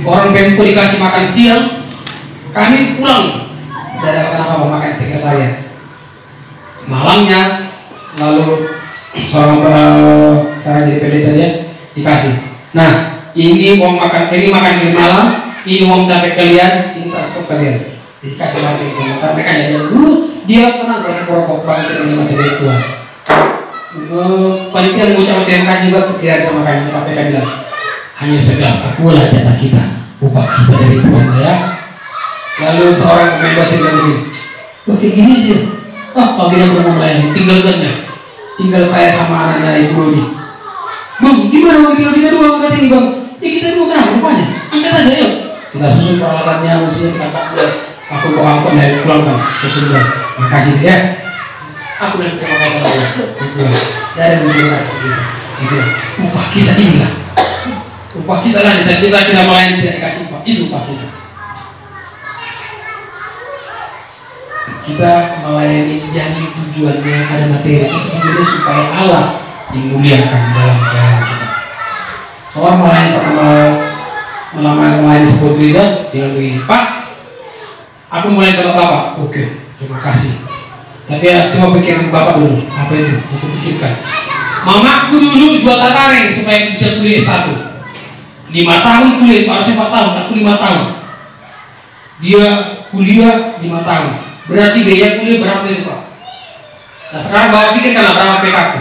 Orang Pemko dikasih makan siang, kami pulang. Tidak ada kenapa makan sekretariat. Malamnya lalu seorang sekarang jadi pendeta dia dikasih. Nah, ini uang makan, ini makan di malam, ini uang capek kalian, ini transfer kalian. Dikasih lagi itu. Karena mereka jadi dulu dia pernah berpokok banget dengan materi Tuhan. Panitia mengucapkan terima kasih buat tidak sama kami, tapi kami bilang hanya segelas akulah jatah kita, upah kita dari Tuhan ya. Lalu seorang pemain basket bilang begini, wah kayak gini aja. Kalau kita belum melayani, tinggal saya sama anaknya Ibu Rodi. Bang, gimana bang tinggal kita dua angkat ini bang? Ya kita dua kenapa rupanya? Angkat aja yuk. Kita susun peralatannya, mestinya kita pakai. Aku bawa angkot dari pulang kan, susun bang. Makasih ya. Aku dan terima kasih Allah. Dari terima kasih gitu. Upah kita inilah. Upah kita lah di saat kita melayani tidak dikasih upah. Itu upah kita. Kita melayani jangan tujuannya ada materi, tujuannya supaya Allah dimuliakan dalam kehidupan kita. Seorang melayani sebuah gereja, dia begini, Pak, aku mulai kalau Bapak. Oke, terima kasih. Tapi ya, coba pikiran Bapak dulu, apa itu? Aku pikirkan. Mamaku dulu jual taring supaya bisa kuliah 1. 5 tahun kuliah, harusnya 4 tahun, aku 5 tahun. Dia kuliah 5 tahun. Berarti biaya kuliah berapa itu Pak? Nah sekarang Bapak pikirkan berapa PKK?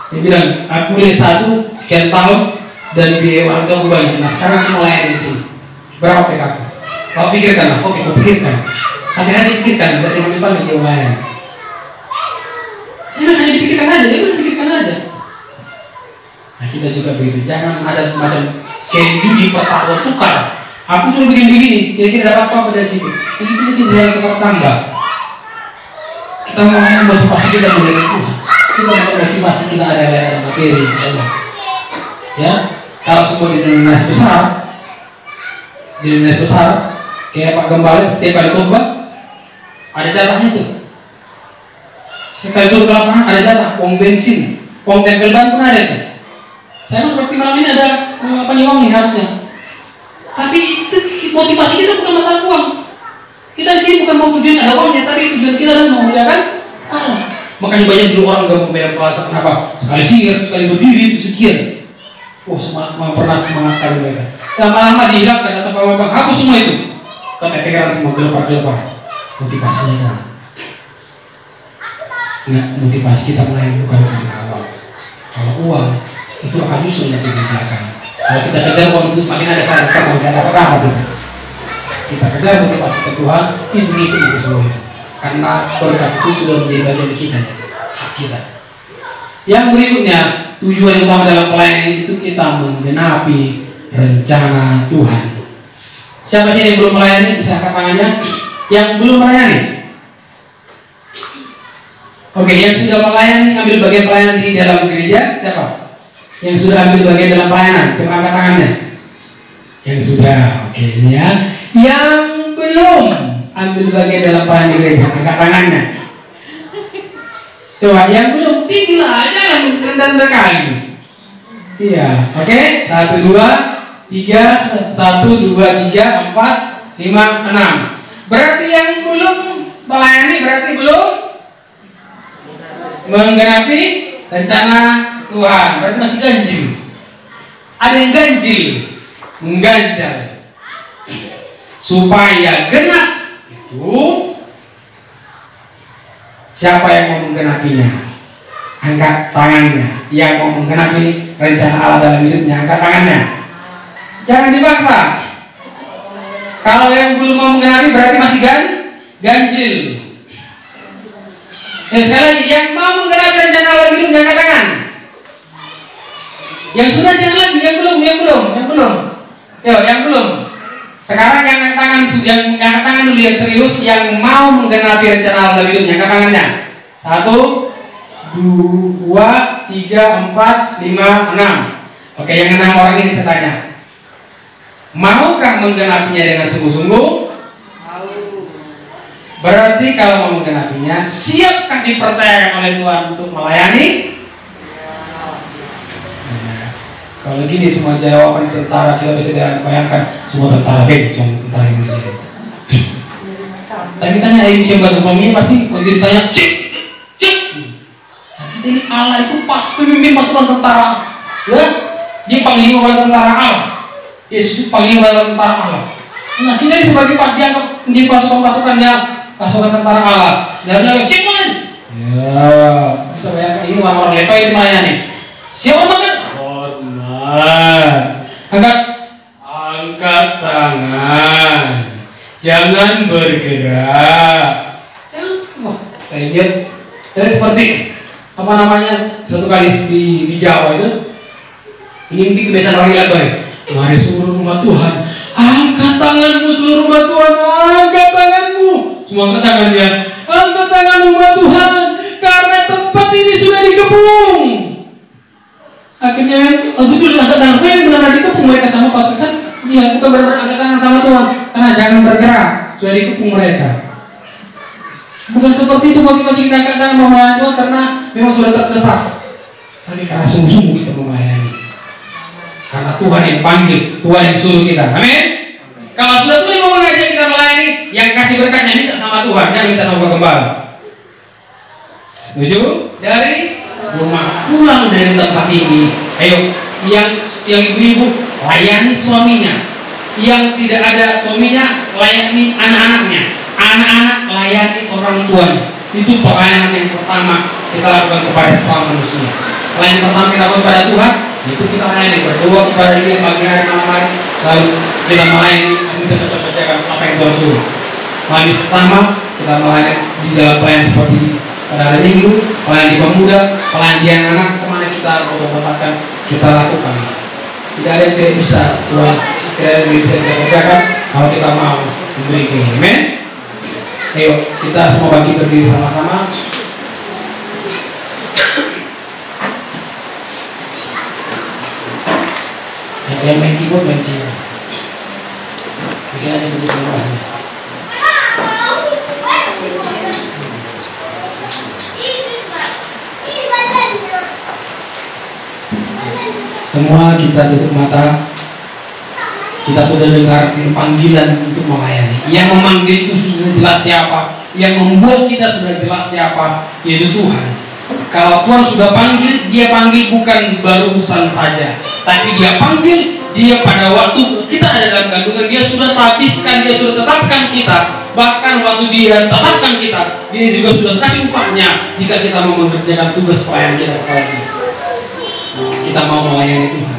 Dia bilang, aku kuliah 1 sekian tahun dan biaya orang tua banyak. Nah sekarang aku melayani di sini. Berapa PKK? Bapak pikirkan lah, oke, aku pikirkan. Hati-hati pikirkan, dari yang dipanggil dia melayani. Emang hanya dipikirkan aja, dipikirkan aja. Nah kita juga begitu, jangan ada semacam kayak judi pertaruhan tukar. Aku suruh bikin begini, kira-kira dapat apa dari situ? Di situ kita tukar tambah. Kita mau motivasi kita mulai itu. Kita mau motivasi kita ada materi. Ya, kalau semua di denominasi besar, kayak Pak Gembala setiap kali khotbah ada jatahnya tuh. Sekali turun ke lapangan ada jatah, pom bensin, pom tempel ban pun ada tuh. Saya seperti malam ini ada penyewang ini harusnya. Tapi itu motivasi kita bukan masalah uang. Kita di sini bukan mau tujuan ada uangnya, tapi tujuan kita adalah memuliakan Allah. Makanya banyak dulu orang gabung beda perasaan kenapa? Sekali sihir, sekali berdiri itu sekian. Oh pernah semangat sekali mereka. Lama-lama dihilangkan atau Bapak hapus semua itu. Keteteran semua gelepar-gelepar. Motivasinya kan. Nah, motivasi kita melayani bukan karena awal. Kalau uang itu akan nyusul nanti di belakang. Kalau kita kejar uang itu semakin ada salah kalau tidak ada apa-apa tuh. Kita kejar motivasi ke Tuhan, itu semua itu. Karena berkat itu sudah menjadi bagian kita, hak kita. Yang berikutnya, tujuan utama dalam pelayanan itu kita menggenapi rencana Tuhan. Siapa sih yang belum melayani? Bisa angkat tangannya. Yang belum melayani. Oke, yang sudah melayani ambil bagian pelayanan di dalam gereja siapa? Yang sudah ambil bagian dalam pelayanan, coba angkat tangannya. Yang sudah, oke ini ya. Yang belum ambil bagian dalam pelayanan di gereja, angkat tangannya. Coba yang belum, tinggilah, jangan rendah-rendah kali. Iya, oke. 1, 2, 3, 1, 2, 3, 4, 5, 6. Berarti yang belum melayani berarti belum menggenapi rencana Tuhan, berarti masih ganjil. Ada yang ganjil, mengganjal. Supaya genap itu siapa yang mau menggenapinya? Angkat tangannya. Yang mau menggenapi rencana Allah dalam hidupnya, angkat tangannya. Jangan dipaksa. Kalau yang belum mau menggenapi berarti masih ganjil. Ya sekali lagi, yang mau menggenapi rencana Allah dalam hidupnya, angkat tangan. Yang sudah jangan lagi, yang belum. Yo, yang belum. Sekarang yang angkat tangan, yang angkat tangan dulu yang serius, yang mau menggenapi rencana Allah dalam hidupnya, angkat tangannya. 1, 2, 3, 4, 5, 6. Oke, yang 6 orang ini saya tanya. Maukah menggenapinya dengan sungguh-sungguh? Mau. Berarti kalau mau menggenapinya, siapkah dipercayakan oleh Tuhan untuk melayani? Nah, kalau gini semua jawaban tentara kita bisa bayangkan semua tentara tentara Indonesia. Tapi tanya Indonesia bukan suaminya pasti begitu ditanya, cik. Nah, kita ini Allah itu pas pemimpin pasukan tentara, ya? Dia panglima oleh tentara Allah. Yesus panggil dalam tentara Allah. Nah kita ini sebagai pak dianggap menjadi pasukan-pasukannya, pasukan tentara Allah. Dan siapa? Ya, bisa bayangkan ini orang-orang leto ini melayani. Siapa banget? Hormat. Angkat tangan. Jangan bergerak. Wah, saya lihat seperti apa namanya suatu kali di Jawa itu. Ini kebiasaan orang leto ya. Mari seluruh umat Tuhan, angkat tanganmu seluruh umat Tuhan, angkat tanganmu. Semua angkat tangannya, angkat tanganmu umat Tuhan, karena tempat ini sudah dikepung. Akhirnya, betul angkat tangan, benar dikepung mereka sama pasukan. Iya, bukan benar angkat tangan sama Tuhan, karena jangan bergerak, sudah dikepung mereka. Bukan seperti itu motivasi kita karena melayani Tuhan karena memang sudah terdesak, tapi karena sungguh-sungguh kita melayani. Karena Tuhan yang panggil, Tuhan yang suruh kita. Amin. Kalau sudah Tuhan mau mengajak kita melayani, yang kasih berkatnya minta sama Tuhan, jangan minta sama gembala. Setuju? Dari rumah pulang dari tempat ini, ayo yang ibu-ibu layani suaminya, yang tidak ada suaminya layani anak-anaknya, anak-anak layani orang tuanya. Itu pelayanan yang pertama kita lakukan kepada sesama manusia. Pelayanan pertama kita lakukan kepada Tuhan, itu kita layani, berdoa kepada Dia pagi hari malam hari, lalu kita melayani, kita tetap kerjakan apa yang Tuhan suruh. Melayani pertama kita melayani di dalam pelayanan seperti pada hari Minggu, pelayanan di pemuda, pelayanan di anak-anak, kemana kita otak-otakan kita lakukan. Tidak ada yang tidak bisa Tuhan, tidak ada yang bisa kita kerjakan kalau kita mau memberi ini. Amen. Ayo kita semua bagi berdiri sama-sama. Yang main keyboard main keyboard. Bikin aja begitu rumahnya. Semua kita tutup mata. Kita sudah dengar panggilan untuk melayani. Yang memanggil itu sudah jelas siapa. Yang membuat kita sudah jelas siapa, yaitu Tuhan. Kalau Tuhan sudah panggil, Dia panggil bukan barusan saja, tapi Dia panggil, Dia pada waktu kita ada dalam kandungan, Dia sudah habiskan, Dia sudah tetapkan kita. Bahkan waktu Dia tetapkan kita, Dia juga sudah kasih upahnya jika kita mau mengerjakan tugas pelayanan kita kepada Dia. Kita mau melayani Tuhan.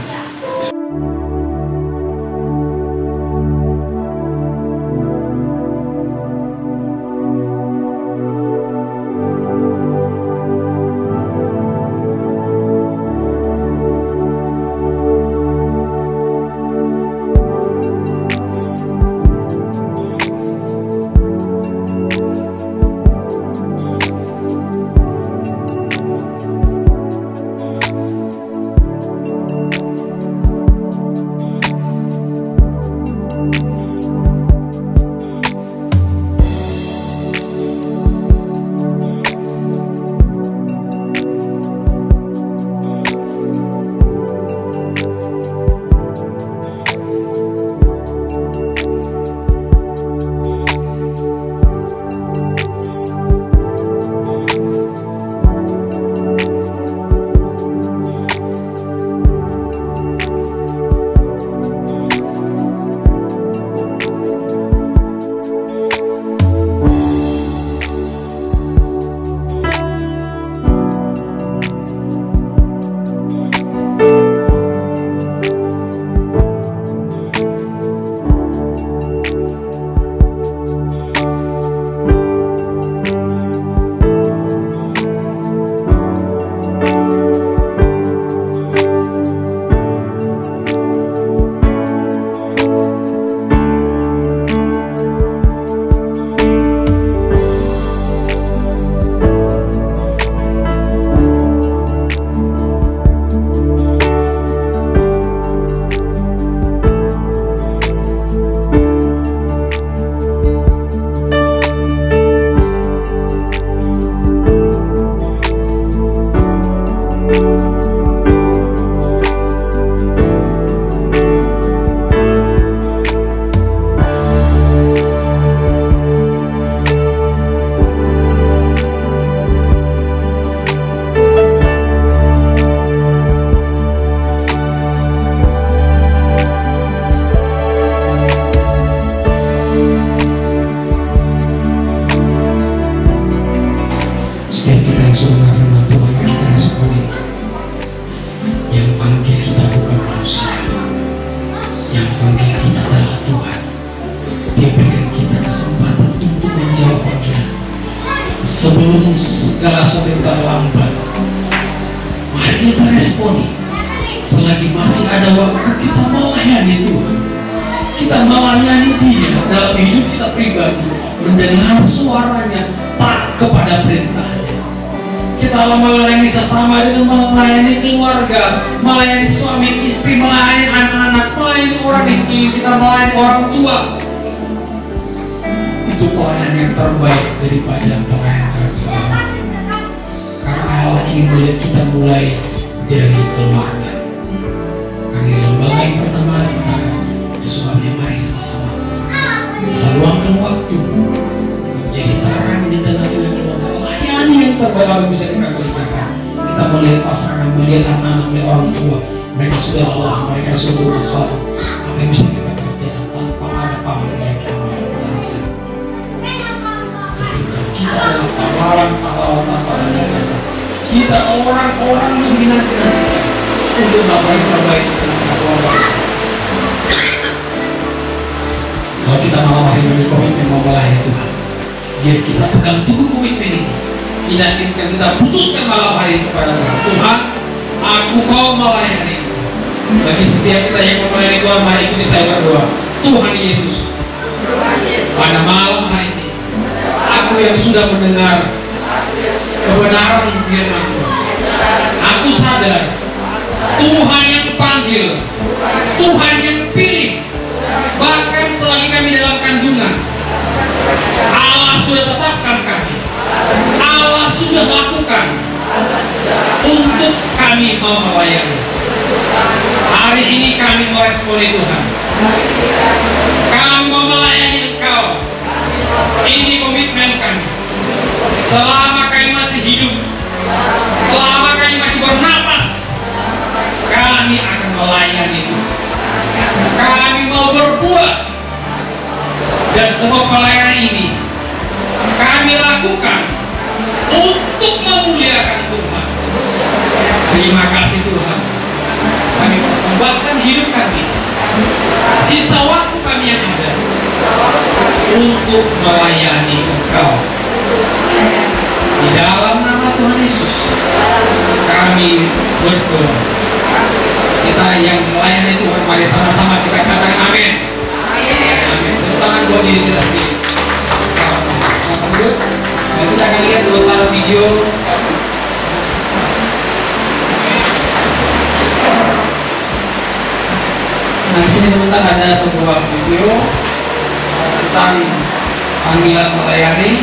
Sebelum segala sesuatu terlambat, mari kita responi. Selagi masih ada waktu, kita melayani Tuhan. Kita melayani Dia dalam hidup kita pribadi, mendengar suaranya, taat kepada perintahnya. Kita melayani sesama dengan melayani keluarga, melayani suami istri, melayani anak-anak, melayani orang di sekeliling kita, melayani orang tua. untuk pelayanan yang terbaik daripada pelayanan tersebut. Karena Allah ingin melihat kita mulai dari keluarga. Karena lembaga yang pertama kita sebabnya mari sama-sama kita luangkan waktu menjadi terang di tengah-tengah keluarga. Layani yang terbaik yang bisa kita kerjakan. Kita melihat pasangan, melihat anak-anak, melihat orang tua. Mereka sudah lelah, mereka sudah sesuatu. Apa yang bisa kita kerjakan tanpa ada pamrih yang kita lakukan. Kita adalah pahlawan tanpa ada jasa. Kita orang-orang yang dinanti-nantikan untuk melakukan yang terbaik di tengah keluarga. Kalau kita malam hari ini komitmen mau melayani Tuhan, biar kita pegang teguh komitmen ini. Kita putuskan malam hari ini kepada Tuhan. Tuhan, aku mau melayani. Bagi setiap kita yang mau melayani Tuhan, mari ikuti saya berdoa. Tuhan Yesus, pada malam hari ini, aku yang sudah mendengar kebenaran firman Tuhan, aku sadar Tuhan yang panggil, Tuhan yang pilih. Bahkan selagi kami dalam kandungan, Allah sudah tetapkan kami, Allah sudah lakukan untuk kami mau melayani. Hari ini kami meresponi Tuhan, kami mau melayani Engkau. Ini komitmen kami. Selama kami masih hidup, selama kami masih bernapas, kami akan melayani Tuhan. Kami mau berbuat, dan semua pelayanan ini kami lakukan untuk memuliakan Tuhan. Terima kasih Tuhan. Kami persembahkan hidup kami, sisa waktu kami yang ada, untuk melayani Engkau. Di dalam nama Tuhan Yesus kami berdoa. Kita yang melayani Tuhan, mari sama-sama kita katakan amin. Amin. Tepuk tangan buat diri kita sendiri. Dan kita akan lihat beberapa video. Nah, di sini sebentar ada sebuah video tentang panggilan melayani.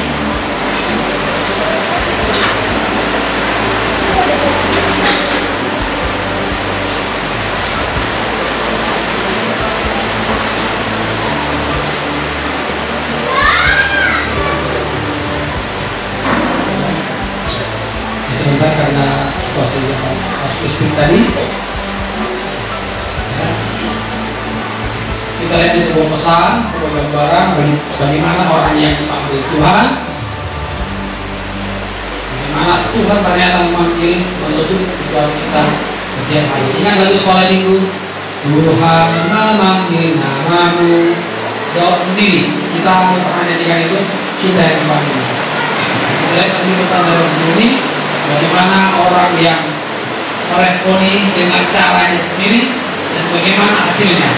Sebentar karena situasi artistik tadi. Kita lihat di sebuah pesan, sebuah gambaran bagaimana orang yang dipanggil Tuhan, bagaimana Tuhan ternyata memanggil menutup kehidupan kita setiap hari. Ingat lagu sekolah minggu, Tuhan memanggil namamu. Jawab sendiri, kita memperhatikan itu, kita yang dipanggil. Kita lihat tadi pesan dalam ini, bagaimana orang yang meresponi dengan caranya sendiri dan bagaimana hasilnya.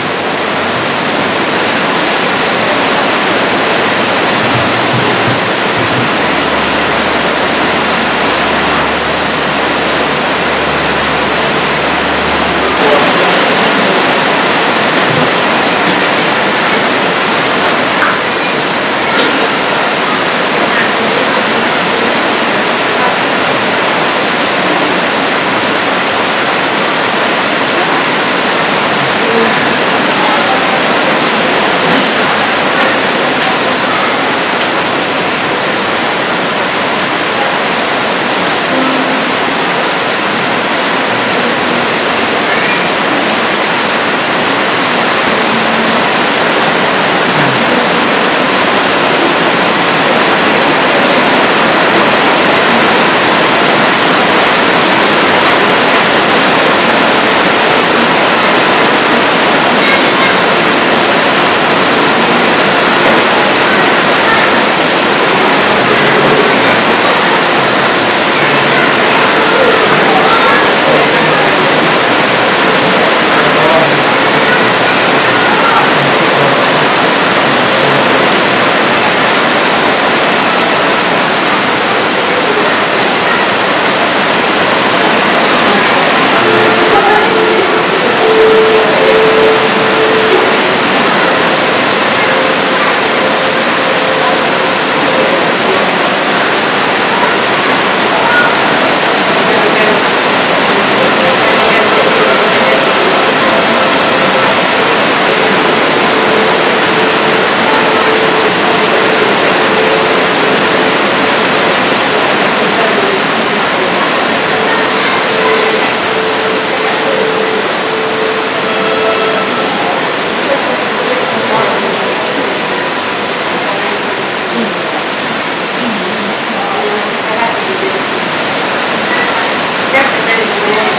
siapa dari kemuliaan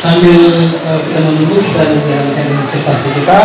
Sambil kita menunggu, kita menjalankan investasi kita.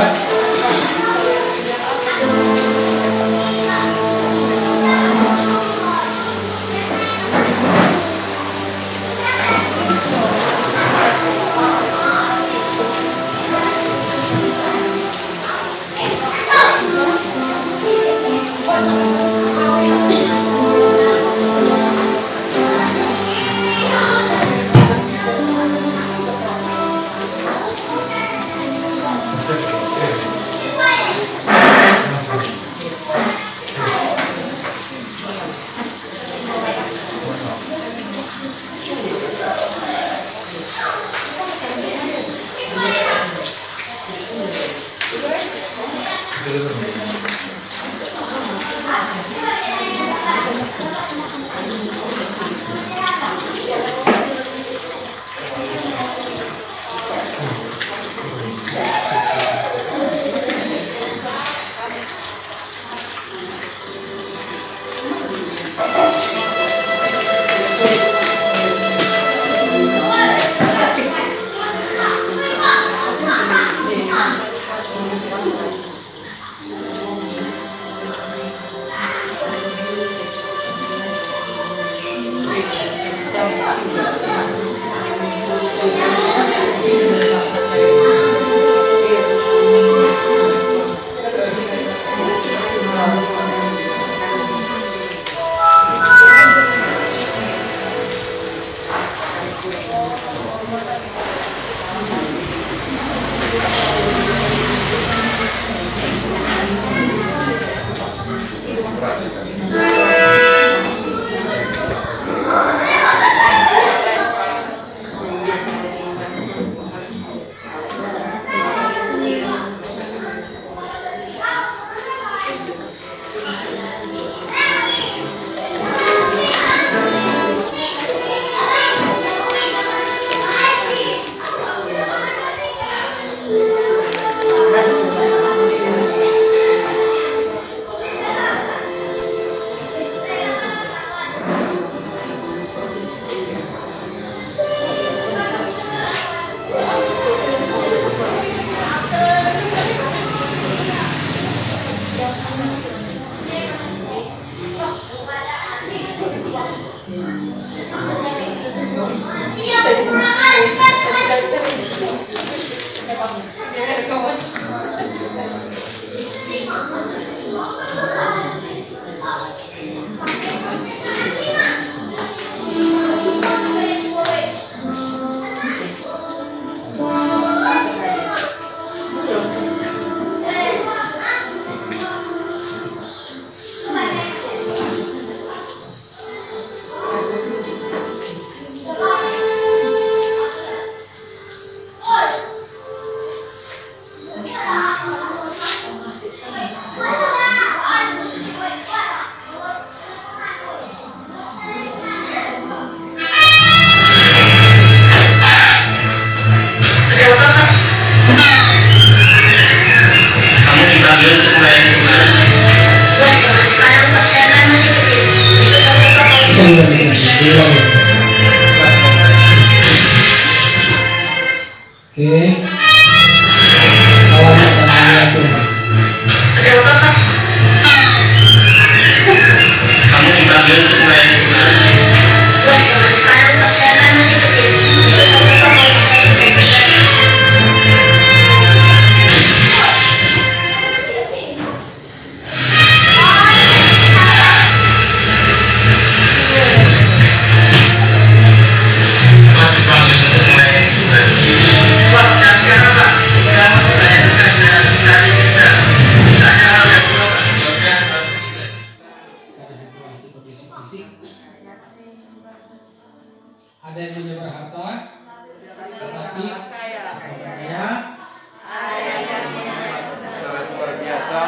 biasa.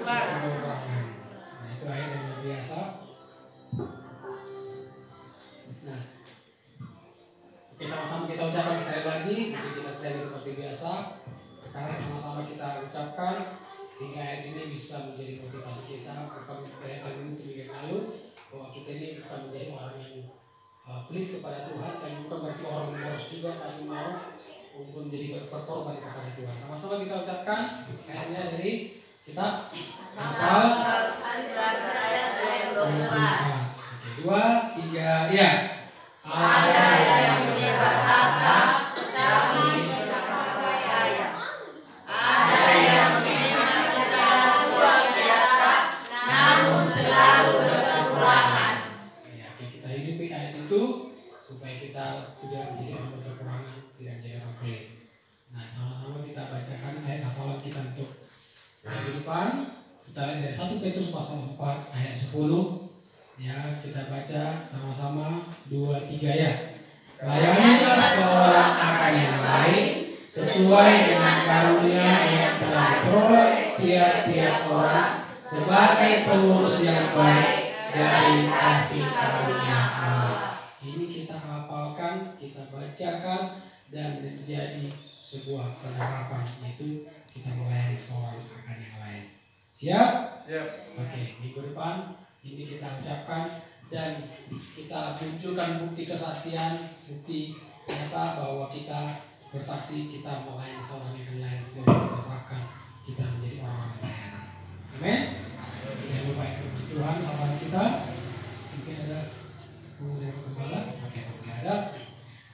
Nah, itu ayat yang luar biasa. Nah, oke, sama-sama kita ucapkan sekali lagi. Jadi kita tadi seperti biasa. Sekarang sama-sama kita ucapkan hingga ayat ini bisa menjadi motivasi kita. Bukan saya tadi untuk minggu lalu bahwa kita ini bukan menjadi orang yang pelit kepada Tuhan, dan bukan berarti orang yang boros juga, tapi mau untuk menjadi berkorban kepada Tuhan. Sama-sama kita ucapkan ayatnya dari kita Amsal 2, 3, ya. Ada yang menyebar harta, tapi tidak kaya. Ada yang memang secara luar biasa, namun selalu berkekurangan. Ya, kita hidupi ayat itu supaya kita tidak menjadi orang berkekurangan, tidak menjadi orang pelit. Nah, sama-sama kita bacakan ayat hafalan kita untuk minggu depan. Kita lihat dari 1 Petrus pasal 4 ayat 10. Ya, kita baca sama-sama 2, 3 ya. Layanilah seorang akan yang lain sesuai dengan karunia yang telah diperoleh tiap-tiap orang sebagai pengurus yang baik dari kasih karunia Allah. Ini kita hafalkan, kita bacakan, dan menjadi sebuah penerapan, yaitu kita melayani seorang akan yang lain. Siap? Siap. Oke, minggu depan ini kita ucapkan dan kita munculkan bukti kesaksian, bukti nyata bahwa kita bersaksi kita melayani seorang yang lain, dan menerapkan kita menjadi orang-orang pelayanan. Amin. Jangan lupa itu Tuhan lawan kita. Mungkin ada dari gembala, oke, mungkin ada.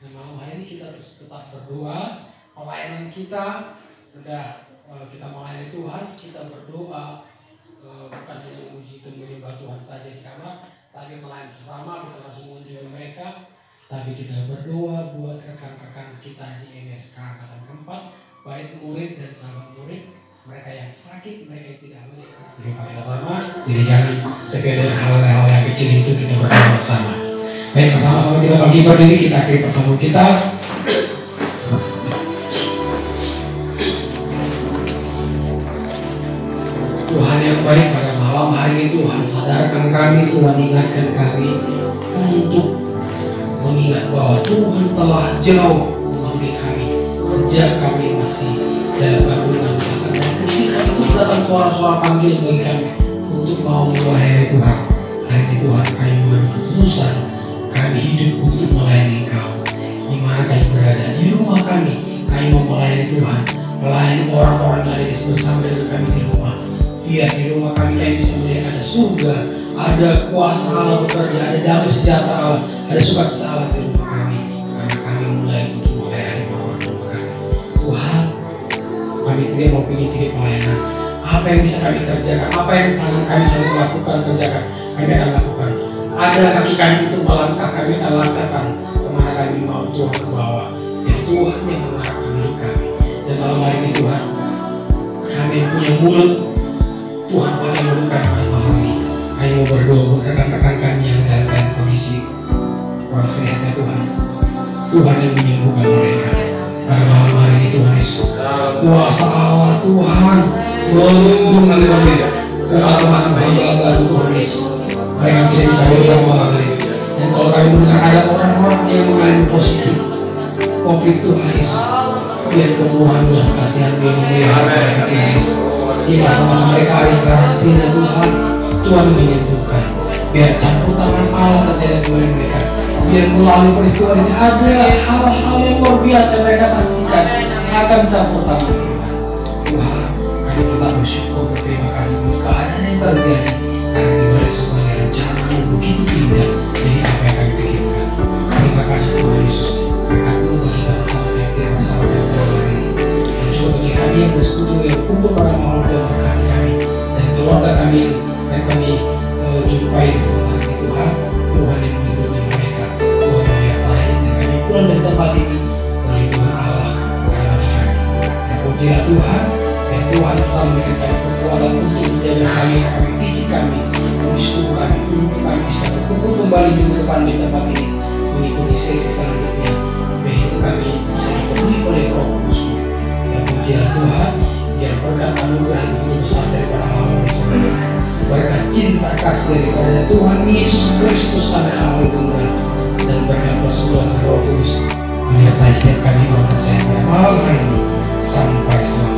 Nah, malam hari ini kita harus tetap berdoa. Pelayanan kita sudah kita melayani Tuhan, kita berdoa. Bukan hanya memuji dan menyembah Tuhan saja di kamar, tapi melayani sesama, kita langsung mengunjungi mereka. Tapi kita berdoa buat rekan-rekan kita di NSK Angkatan Keempat, baik murid dan sahabat murid, mereka yang sakit, mereka yang tidak boleh. Kita sama, jadi jangan sekedar hal-hal yang kecil itu kita berdoa bersama. Baik, bersama-sama kita bagi berdiri, kita akhiri pertemuan kita. Tuhan yang baik, pada malam hari ini Tuhan sadarkan kami, Tuhan ingatkan kami untuk mengingat bahwa Tuhan telah jauh mengambil kami sejak kami masih dalam kandungan dan ketika itu datang suara-suara panggil bagi kami untuk mau melayani Tuhan. Hari ini Tuhan kami mengambil keputusan, kami hidup untuk melayani Engkau. Di mana kami berada, di rumah kami mau melayani Tuhan, melayani orang-orang yang ada bersama dengan kami di rumah. Biar di rumah kami bisa melihat ada surga, ada kuasa Allah bekerja, ada damai sejahtera Allah, ada sukacita Allah di rumah kami. Karena kami mulai untuk melayani orang di rumah kami. Tuhan, kami tidak mau pilih pelayanan. Apa yang bisa kami kerjakan, apa yang tangan kami bisa melakukan, kerjakan, kami akan lakukan. Ada kaki kami untuk melangkah, kami akan langkahkan kemana kami mau Tuhan ke bawah. Dan Tuhan yang mengarahkan hidup kami. Dan malam hari ini Tuhan, kami punya mulut, Tuhan paling melukai malam ini. Kami mau berdoa buat rekan-rekan kami yang dalam kondisi kurang sehatnya Tuhan. Tuhan yang menyembuhkan mereka. Pada malam hari ini Tuhan Yesus, kuasa Allah Tuhan melindungi mereka. Tuhan baru Tuhan Yesus, mereka tidak bisa berdoa malam hari ini. Dan kalau kami mendengar ada orang-orang yang mengalami positif COVID Tuhan Yesus, biar kemurahan belas kasihan dia memelihara mereka Tuhan Yesus. Di masa-masa mereka ada karantina Tuhan menyembuhkan. Biar campur tangan Allah terjadi sama mereka. Biar melalui peristiwa ini ada hal-hal yang luar biasa yang mereka saksikan akan campur tangan Tuhan. Kami tetap bersyukur, berterima kasih untuk keadaan yang terjadi. Karena di balik semuanya rencana yang begitu indah dari apa yang kami pikirkan. Terima kasih Tuhan Yesus. Berkat-Mu bagi kita yang tidak sama dengan hari ini. Dan juga bagi kami yang bersekutu yang kumpul pada malam Tuhan, berkati kami dan keluarga kami yang kami jumpai sebentar ini Tuhan. Tuhan yang melindungi mereka, Tuhan yang lain, dan kami pulang dari tempat ini perlindungan Allah karena kami. Dan pujilah Tuhan, dan Tuhan telah memberikan kami kekuatan untuk menjaga kami, fisik kami, kondisi tubuh kami, untuk kami bisa berkumpul kembali minggu depan di tempat ini mengikuti sesi selanjutnya. Hidup kami bisa dipenuhi oleh Roh Kudus. Dan pujilah Tuhan, biar berkat anugerah itu besar daripada hal-hal sebelumnya, berkat cinta kasih daripada Tuhan Yesus Kristus pada awal Tuhan, dan berkat persekutuan Roh Kudus menyertai setiap kami yang percaya pada hal ini sampai selamanya.